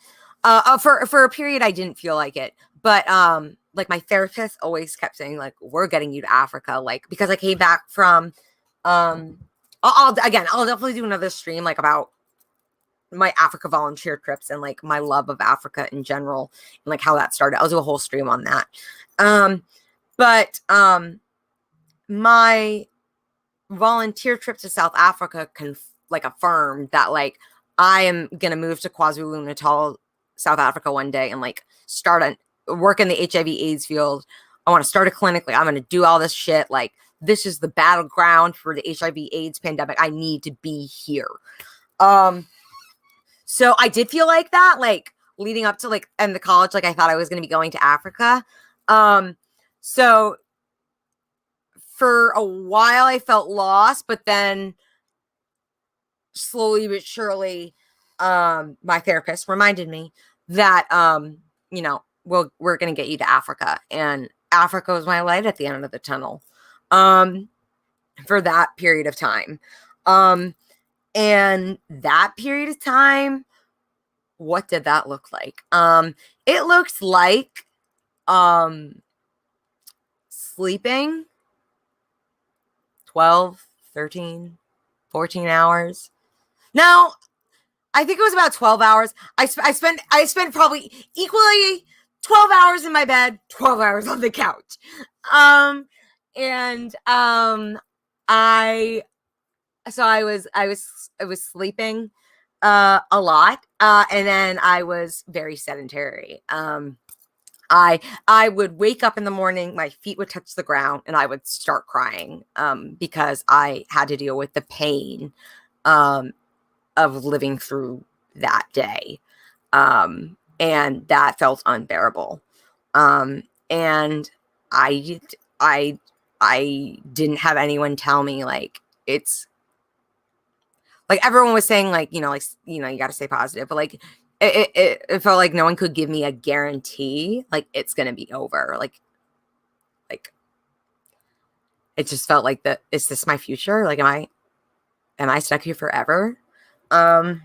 for a period I didn't feel like it, but like my therapist always kept saying, like, we're getting you to Africa, like, because I came back from I'll definitely do another stream like about my Africa volunteer trips and like my love of Africa in general and like how that started. I'll do a whole stream on that. But my volunteer trip to South Africa affirmed that like I am gonna move to KwaZulu-Natal, South Africa one day and like work in the HIV/AIDS field. I want to start a clinic. Like I'm gonna do all this shit. Like this is the battleground for the HIV/AIDS pandemic. I need to be here. So I did feel like that, like leading up to like in the college, like I thought I was gonna be going to Africa. So for a while I felt lost, but then slowly but surely, my therapist reminded me that, we're going to get you to Africa, and Africa was my light at the end of the tunnel, for that period of time. And that period of time, what did that look like? It looked like, sleeping 12, 13, 14 hours. No, I think it was about 12 hours. I spent probably equally 12 hours in my bed, 12 hours on the couch. I was sleeping a lot, and then I was very sedentary. I would wake up in the morning, my feet would touch the ground, and I would start crying, because I had to deal with the pain of living through that day. And that felt unbearable. And I didn't have anyone tell me, like, it's like everyone was saying, like, you got to stay positive, but like it felt like no one could give me a guarantee like it's gonna be over. Like it just felt like is this my future? Like am I stuck here forever? And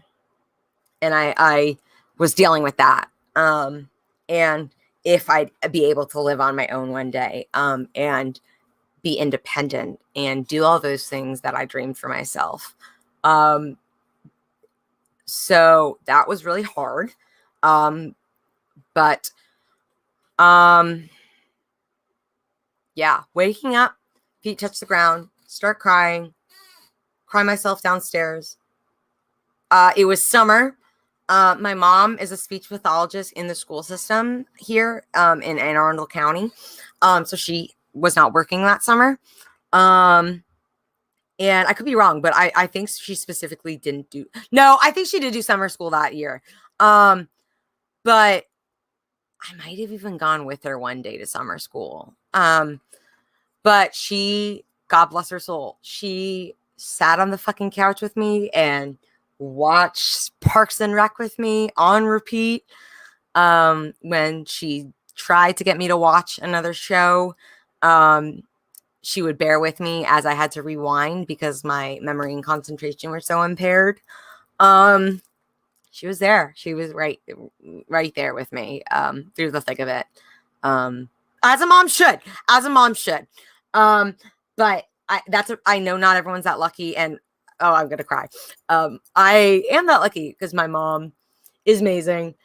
I was dealing with that. And if I'd be able to live on my own one day, and be independent and do all those things that I dreamed for myself. So that was really hard. But yeah, waking up, feet touch the ground, start crying, cry myself downstairs. It was summer. My mom is a speech pathologist in the school system here, in Anne Arundel County. So she was not working that summer. And I could be wrong, but I think she specifically didn't do. No, I think she did do summer school that year. But I might have even gone with her one day to summer school. But she, God bless her soul, she sat on the fucking couch with me and watched Parks and Rec with me on repeat. When she tried to get me to watch another show, she would bear with me as I had to rewind because my memory and concentration were so impaired. She was there. She was right there with me, through the thick of it. As a mom should. But I know not everyone's that lucky, and I'm gonna cry. I am that lucky because my mom is amazing.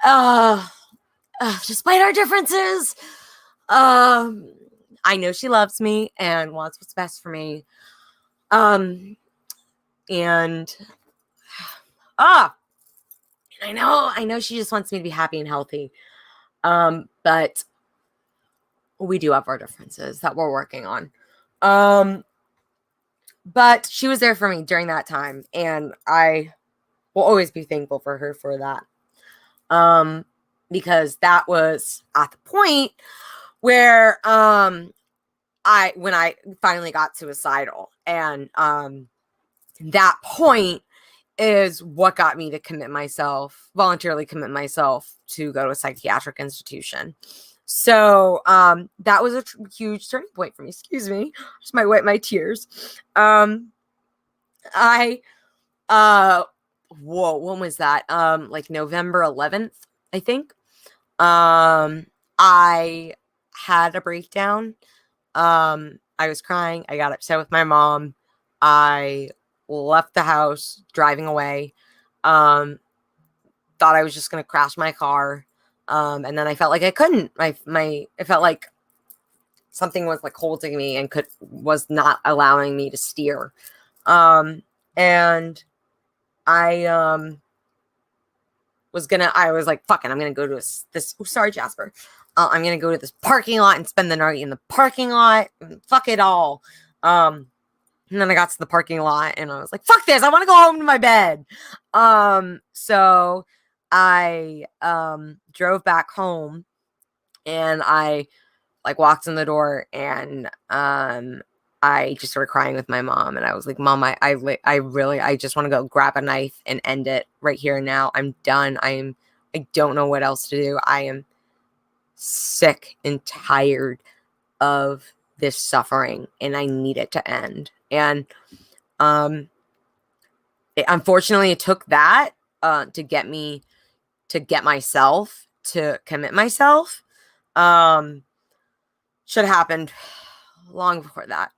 Despite our differences, I know she loves me and wants what's best for me. And I know she just wants me to be happy and healthy. But we do have our differences that we're working on. But she was there for me during that time, and I will always be thankful for her for that. Because that was at the point where when I finally got suicidal, and that point is what got me to voluntarily commit myself to go to a psychiatric institution. So that was a huge turning point for me. Excuse me, just might wipe my tears. I when was that? Like November 11th, I think. I had a breakdown. I was crying. I got upset with my mom. I left the house driving away. Thought I was just going to crash my car. And then I felt like I couldn't. It felt like something was like holding me and was not allowing me to steer. And I was like, fuck it, I'm gonna go to this. Oh, sorry, Jasper. I'm gonna go to this parking lot and spend the night in the parking lot. Fuck it all. And then I got to the parking lot and I was like, fuck this, I want to go home to my bed. So I drove back home, and I like walked in the door, and I just started crying with my mom, and I was like, Mom, I just want to go grab a knife and end it right here and now. I'm done. I don't know what else to do. I am sick and tired of this suffering, and I need it to end. And unfortunately, it took that to get myself to commit myself. Should have happened long before that.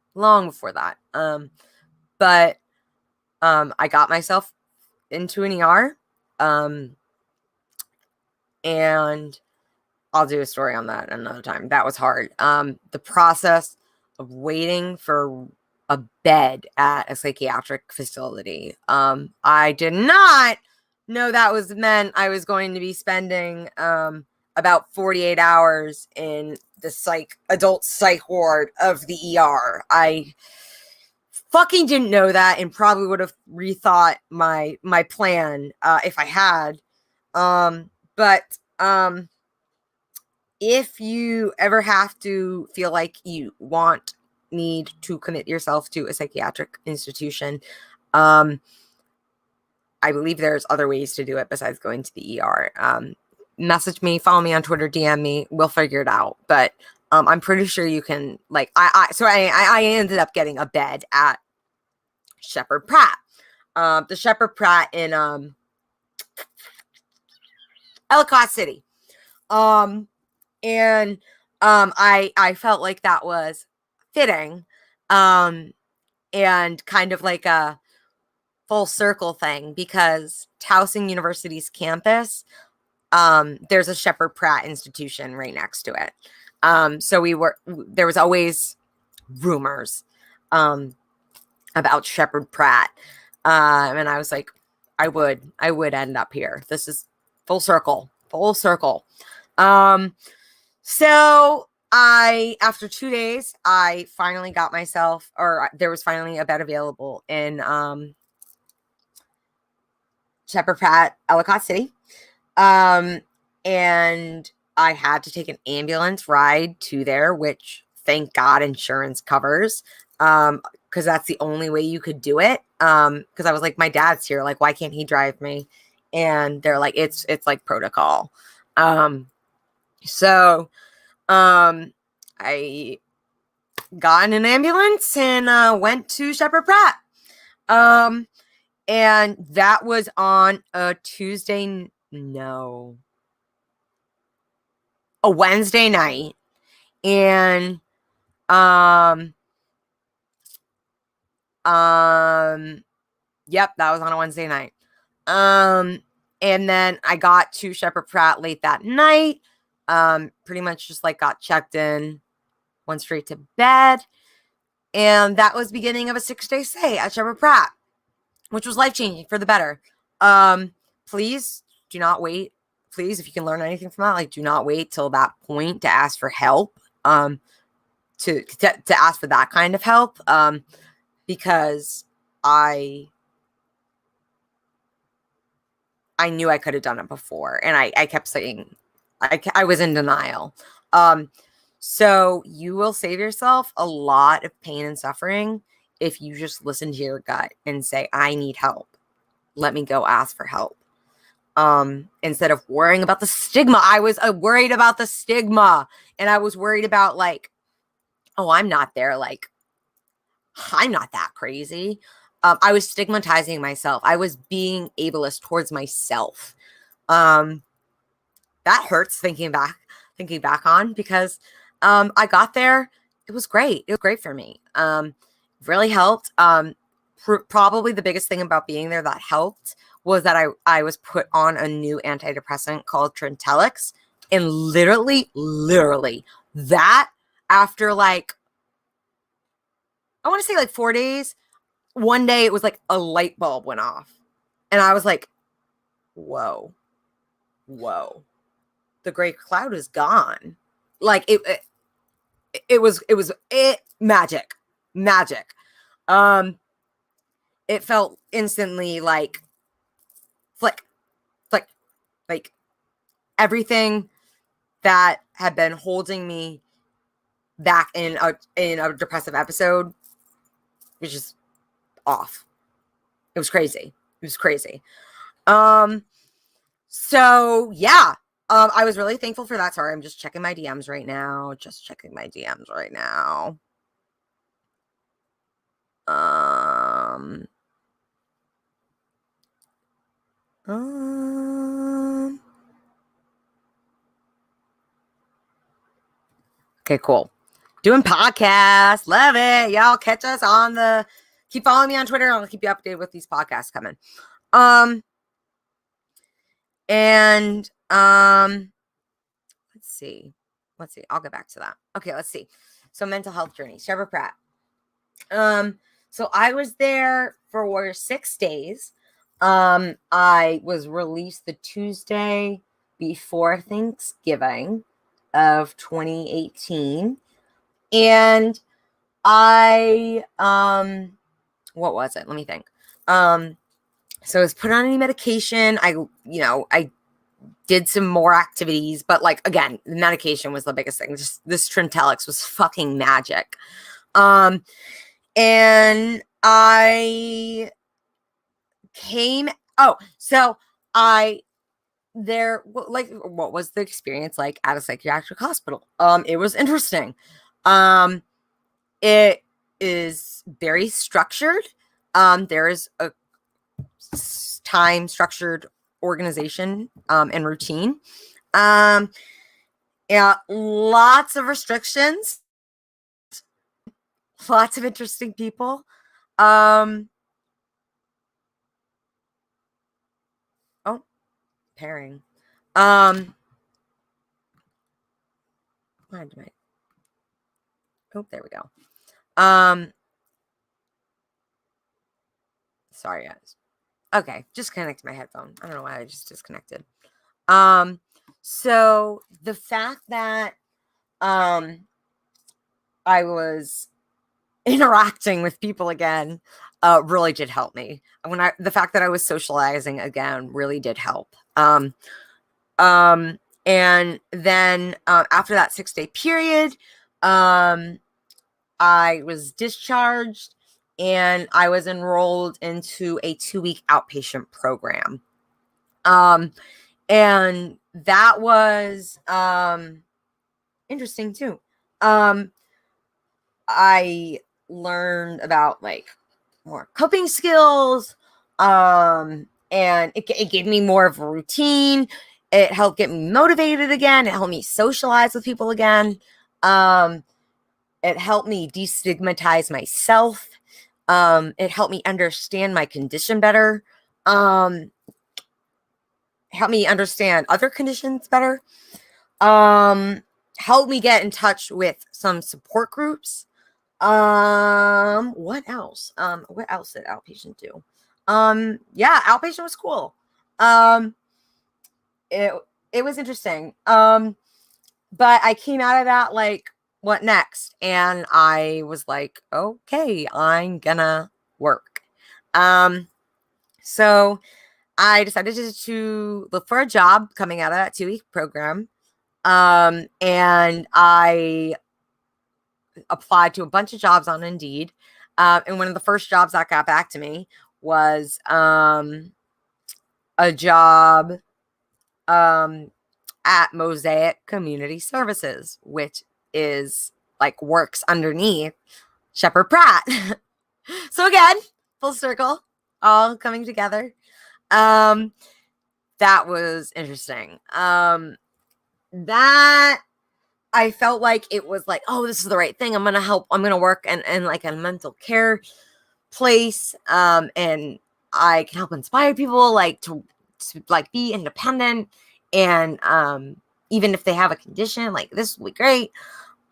But I got myself into an ER. And I'll do a story on that another time. That was hard. The process of waiting for a bed at a psychiatric facility. I did not know that meant I was going to be spending about 48 hours in the adult psych ward of the ER. I fucking didn't know that, and probably would have rethought my plan if I had. But if you ever have to feel like you need to commit yourself to a psychiatric institution, I believe there's other ways to do it besides going to the ER. Message me, follow me on Twitter, DM me. We'll figure it out. But I'm pretty sure you can, like, I ended up getting a bed at Sheppard Pratt. The Sheppard Pratt in Ellicott City. And I felt like that was fitting, and kind of like a full circle thing, because Towson University's campus, there's a Sheppard Pratt institution right next to it. So there was always rumors about Sheppard Pratt, and I was like, I would end up here. This is full circle. So after 2 days, I finally got myself, or there was finally a bed available in Sheppard Pratt, Ellicott City. And I had to take an ambulance ride to there, which thank God insurance covers. Because that's the only way you could do it. Because I was like, my dad's here. Like, why can't he drive me? And they're like, it's like protocol. So I got in an ambulance and went to Sheppard Pratt. And that was on a Wednesday night. And yep, that was on a Wednesday night. And then I got to Sheppard Pratt late that night. Pretty much just like got checked in, went straight to bed. And that was beginning of a 6-day stay at Sheppard Pratt, which was life-changing for the better. Please do not wait. Please, if you can learn anything from that, like, do not wait till that point to ask for help. to ask for that kind of help, because I knew I could have done it before, and I kept saying I was in denial. So you will save yourself a lot of pain and suffering if you just listen to your gut and say, I need help. Let me go ask for help. Instead of worrying about the stigma. I was worried about the stigma, and I was worried about like, oh, I'm not there. Like, I'm not that crazy. I was stigmatizing myself. I was being ableist towards myself. That hurts thinking back on, because I got there. It was great. It was great for me. Really helped. Probably the biggest thing about being there that helped was that I was put on a new antidepressant called Trintellix, and literally that, after like, I want to say like 4 days, one day it was like a light bulb went off, and I was like, whoa, the gray cloud is gone. Like it was magic. It felt instantly like flick, like everything that had been holding me back in a depressive episode was just off. It was crazy. So yeah, I was really thankful for that. Sorry, I'm just checking my DMs right now. Okay, cool. Doing podcasts. Love it. Y'all catch us keep following me on Twitter. I'll keep you updated with these podcasts coming. Let's see. I'll get back to that. Okay, let's see. So mental health journey, Trevor Pratt. So I was there for 6 days. I was released the Tuesday before Thanksgiving of 2018. And what was it? Let me think. So I was put on any medication. I did some more activities, but like, again, the medication was the biggest thing. Just this Trintellix was fucking magic. And I came, what was the experience like at a psychiatric hospital? It was interesting. It is very structured. There is a time structured organization, and routine. Yeah, lots of restrictions, lots of interesting people. Pairing. Oh, there we go. Sorry, guys. Okay, just connect my headphone. I don't know why I just disconnected. So the fact that I was interacting with people again really did help me. The fact that I was socializing again really did help. And then after that 6-day period, I was discharged, and I was enrolled into a 2-week outpatient program. And that was interesting too. I learned about like more coping skills, and it gave me more of a routine. It helped get me motivated again. It helped me socialize with people again. It helped me destigmatize myself. It helped me understand my condition better. Helped me understand other conditions better. Helped me get in touch with some support groups. What else? What else did outpatient do? Yeah, outpatient was cool. It was interesting. But I came out of that like what next? And I was like, okay, I'm gonna work. So I decided to look for a job coming out of that 2-week program. And I applied to a bunch of jobs on Indeed. And one of the first jobs that got back to me was a job at Mosaic Community Services, which is like works underneath Shepherd Pratt. So again, full circle, all coming together. That was interesting. That I felt like it was like, oh, this is the right thing. I'm gonna work in like a mental care place. And I can help inspire people like to like be independent. And even if they have a condition, like this will be great.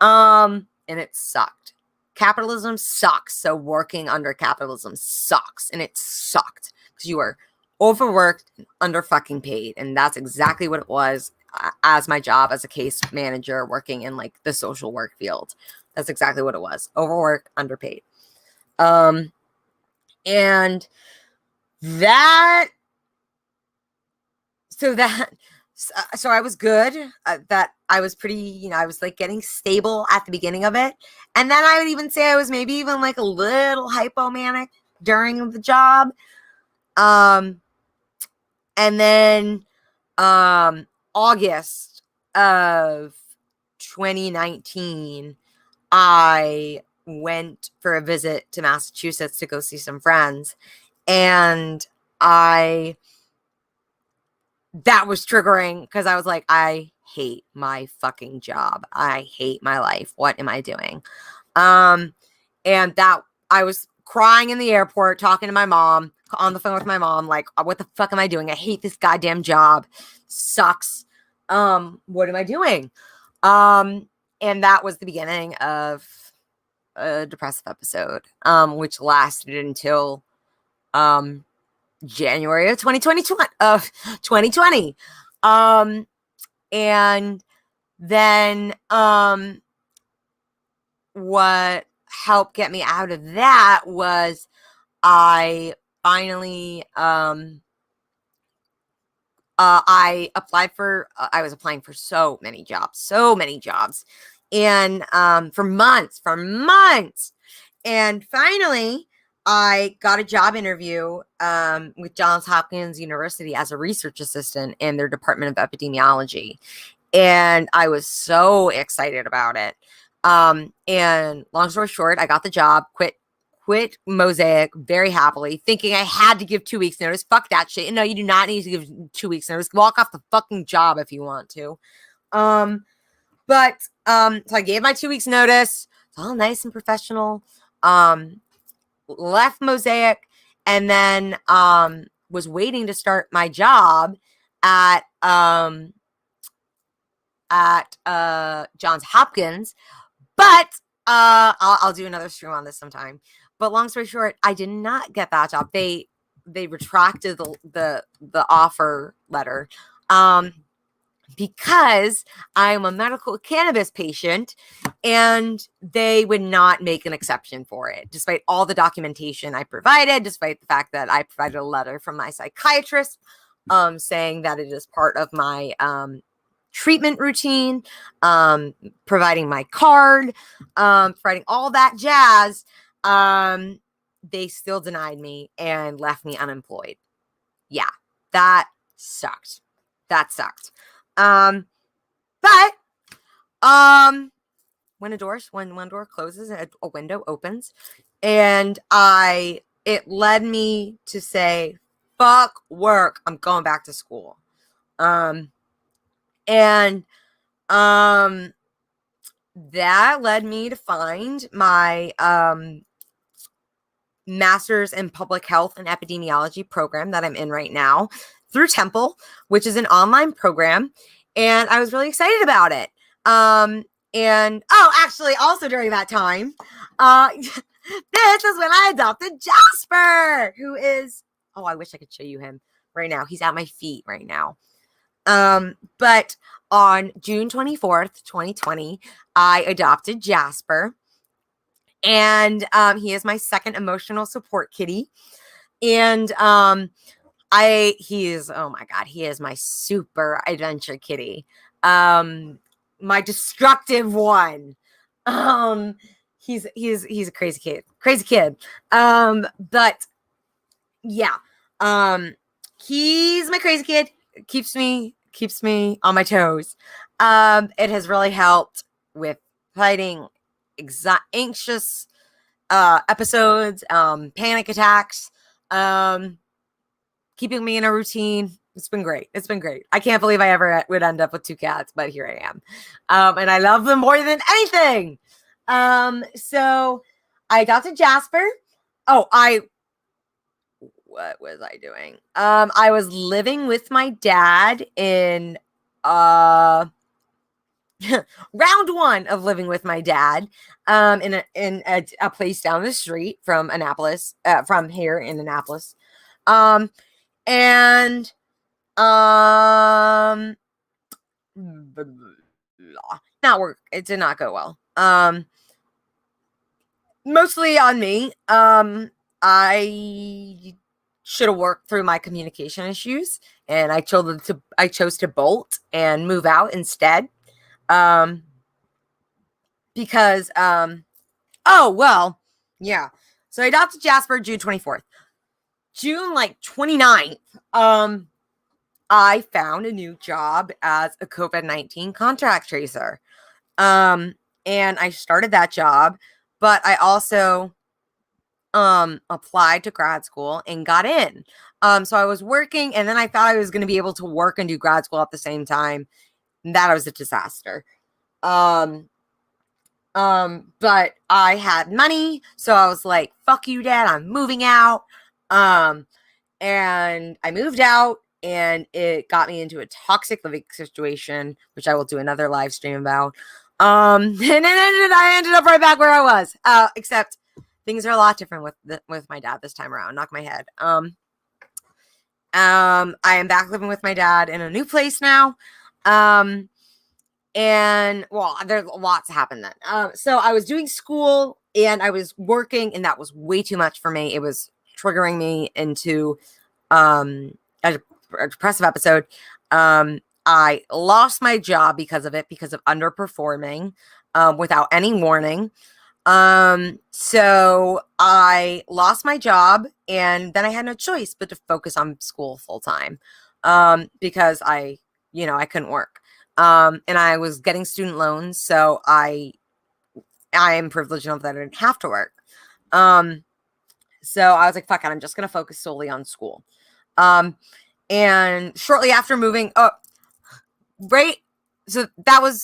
And it sucked. Capitalism sucks. So working under capitalism sucks. And it sucked because you were overworked and under fucking paid. And that's exactly what it was as my job as a case manager working in like the social work field. That's exactly what it was. Overworked, underpaid. And that, so I was good. That I was pretty, I was like getting stable at the beginning of it. And then I would even say I was maybe even like a little hypomanic during the job. And then August of 2019, I went for a visit to Massachusetts to go see some friends. And that was triggering because I was like, I hate my fucking job. I hate my life. What am I doing? And that I was crying in the airport, talking to my mom, on the phone with my mom, like, what the fuck am I doing? I hate this goddamn job. Sucks. What am I doing? And that was the beginning of a depressive episode, which lasted until January of 2020. And then what helped get me out of that was I finally I was applying for so many jobs, and for months. And finally, I got a job interview with Johns Hopkins University as a research assistant in their Department of Epidemiology. And I was so excited about it. And long story short, I got the job, quit Mosaic very happily, thinking I had to give 2 weeks notice. Fuck that shit. No, you do not need to give 2 weeks notice. Walk off the fucking job if you want to. So I gave my 2 weeks notice. It's all nice and professional. Left Mosaic, and then was waiting to start my job at Johns Hopkins, but I'll do another stream on this sometime. But long story short, I did not get that job. They retracted the offer letter because I'm a medical cannabis patient, and they would not make an exception for it, despite all the documentation I provided, despite the fact that I provided a letter from my psychiatrist saying that it is part of my treatment routine, providing my card, providing all that jazz. They still denied me and left me unemployed. Yeah, that sucked. But when one door closes, a window opens, and it led me to say, fuck work, I'm going back to school. And that led me to find my master's in public health and epidemiology program that I'm in right now through Temple, which is an online program. And I was really excited about it. And actually, also during that time, this is when I adopted Jasper, who is, I wish I could show you him right now. He's at my feet right now. But on June 24th, 2020, I adopted Jasper. And he is my second emotional support kitty. And he is, oh my God, he is my super adventure kitty. My destructive one. He's a crazy kid. But yeah, he's my crazy kid. Keeps me on my toes. It has really helped with fighting anxious episodes, panic attacks, keeping me in a routine. It's been great. I can't believe I ever would end up with 2 cats, but here I am. And I love them more than anything. So I adopted Jasper. What was I doing? I was living with my dad in round 1 of living with my dad in a place down the street from Annapolis, from here in Annapolis. And not work. It did not go well. Mostly on me. I should have worked through my communication issues, and I chose to bolt and move out instead. Because yeah. So I adopted Jasper June 24th. June 29th, I found a new job as a COVID-19 contact tracer. And I started that job, but I also applied to grad school and got in. So I was working, and then I thought I was going to be able to work and do grad school at the same time. And that was a disaster. But I had money, so I was like, fuck you, Dad, I'm moving out. And I moved out, and it got me into a toxic living situation, which I will do another live stream about. And then I ended up right back where I was, except things are a lot different with my dad this time around. Knock my head. I am back living with my dad in a new place now. And well, there's lots happened then. So I was doing school and I was working, and that was way too much for me. It was triggering me into a depressive episode. I lost my job because of it, because of underperforming without any warning. So I lost my job, and then I had no choice but to focus on school full time because I couldn't work. And I was getting student loans, so I am privileged enough that I didn't have to work. So I was like, fuck it, I'm just going to focus solely on school. And shortly after moving, so that was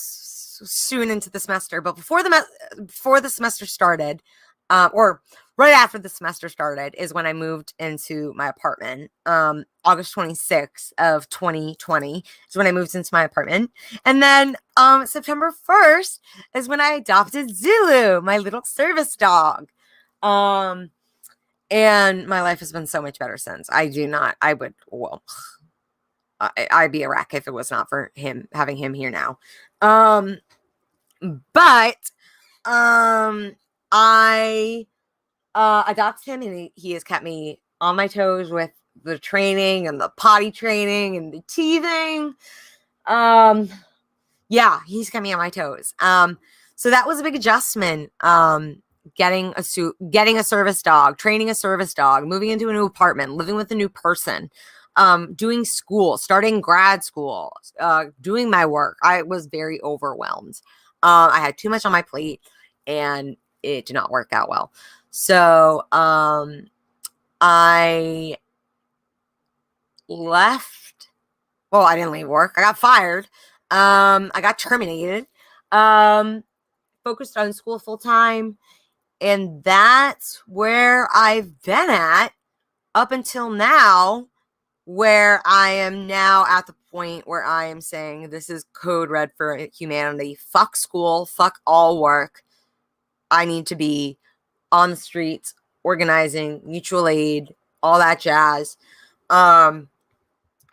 soon into the semester, but before the semester started, or right after the semester started, is when I moved into my apartment. August 26th of 2020 is when I moved into my apartment. And then September 1st is when I adopted Zulu, my little service dog. And my life has been so much better since. I'd be a wreck if it was not for having him here now. But I adopted him, and he has kept me on my toes with the training and the potty training and the teething. Yeah, he's kept me on my toes. So that was a big adjustment. Getting a service dog, training a service dog, moving into a new apartment, living with a new person, doing school, starting grad school, doing my work. I was very overwhelmed. I had too much on my plate, and it did not work out well. So I left. Well, I didn't leave work. I got fired. I got terminated. Focused on school full time. And that's where I've been at up until now, where I am now at the point where I am saying this is code red for humanity. Fuck school. Fuck all work. I need to be on the streets, organizing, mutual aid, all that jazz.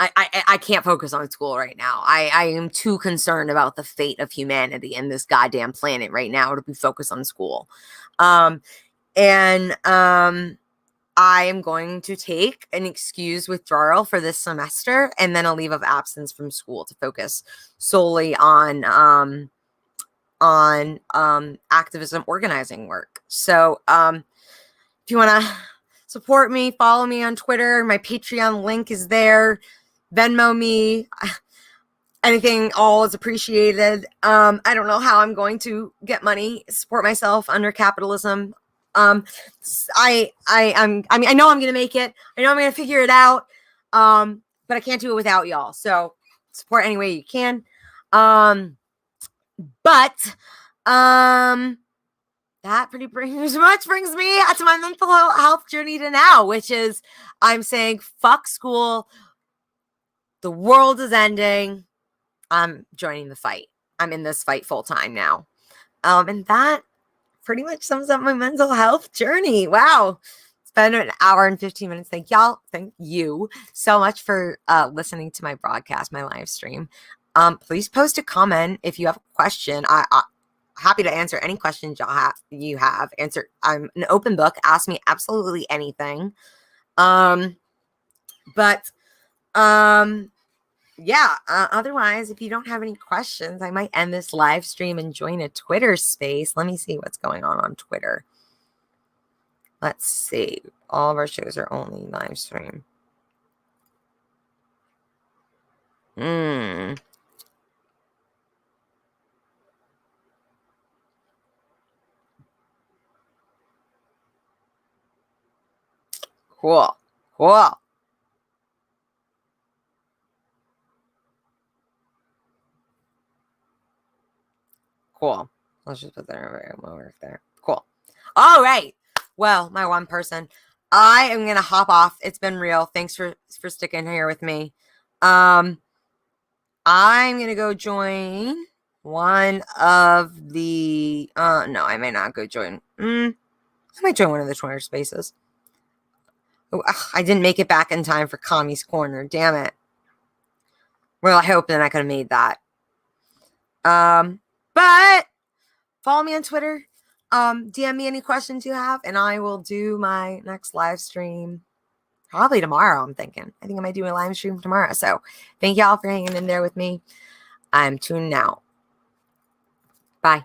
I can't focus on school right now. I am too concerned about the fate of humanity and this goddamn planet right now to be focused on school. I am going to take an excused withdrawal for this semester and then a leave of absence from school to focus solely on activism organizing work. So if you want to support me, follow me on Twitter. My Patreon link is there. Venmo me. Anything, all is appreciated. I don't know how I'm going to get money, support myself under capitalism. I know I'm gonna make it. I know I'm gonna figure it out. But I can't do it without y'all. So support any way you can. That pretty much brings me to my mental health journey to now, which is I'm saying fuck school. The world is ending. I'm joining the fight. I'm in this fight full time now. And that pretty much sums up my mental health journey. Wow. It's been an hour and 15 minutes. Thank you so much for listening to my broadcast, my live stream. Please post a comment if you have a question. I'm happy to answer any questions you have. I'm an open book. Ask me absolutely anything. Otherwise, if you don't have any questions, I might end this live stream and join a Twitter space. Let me see what's going on Twitter. Let's see. All of our shows are only live stream. Cool. Let's just put that over there. Cool. All right. Well, my one person. I am gonna hop off. It's been real. Thanks for sticking here with me. I'm gonna go join one of the no, I may not go join. I might join one of the Twitter spaces. Oh, I didn't make it back in time for Kami's Corner. Damn it. Well, I hope that I could have made that. But follow me on Twitter. DM me any questions you have, and I will do my next live stream probably tomorrow. I think I might do a live stream tomorrow. So thank y'all for hanging in there with me. I'm tuning out. Bye.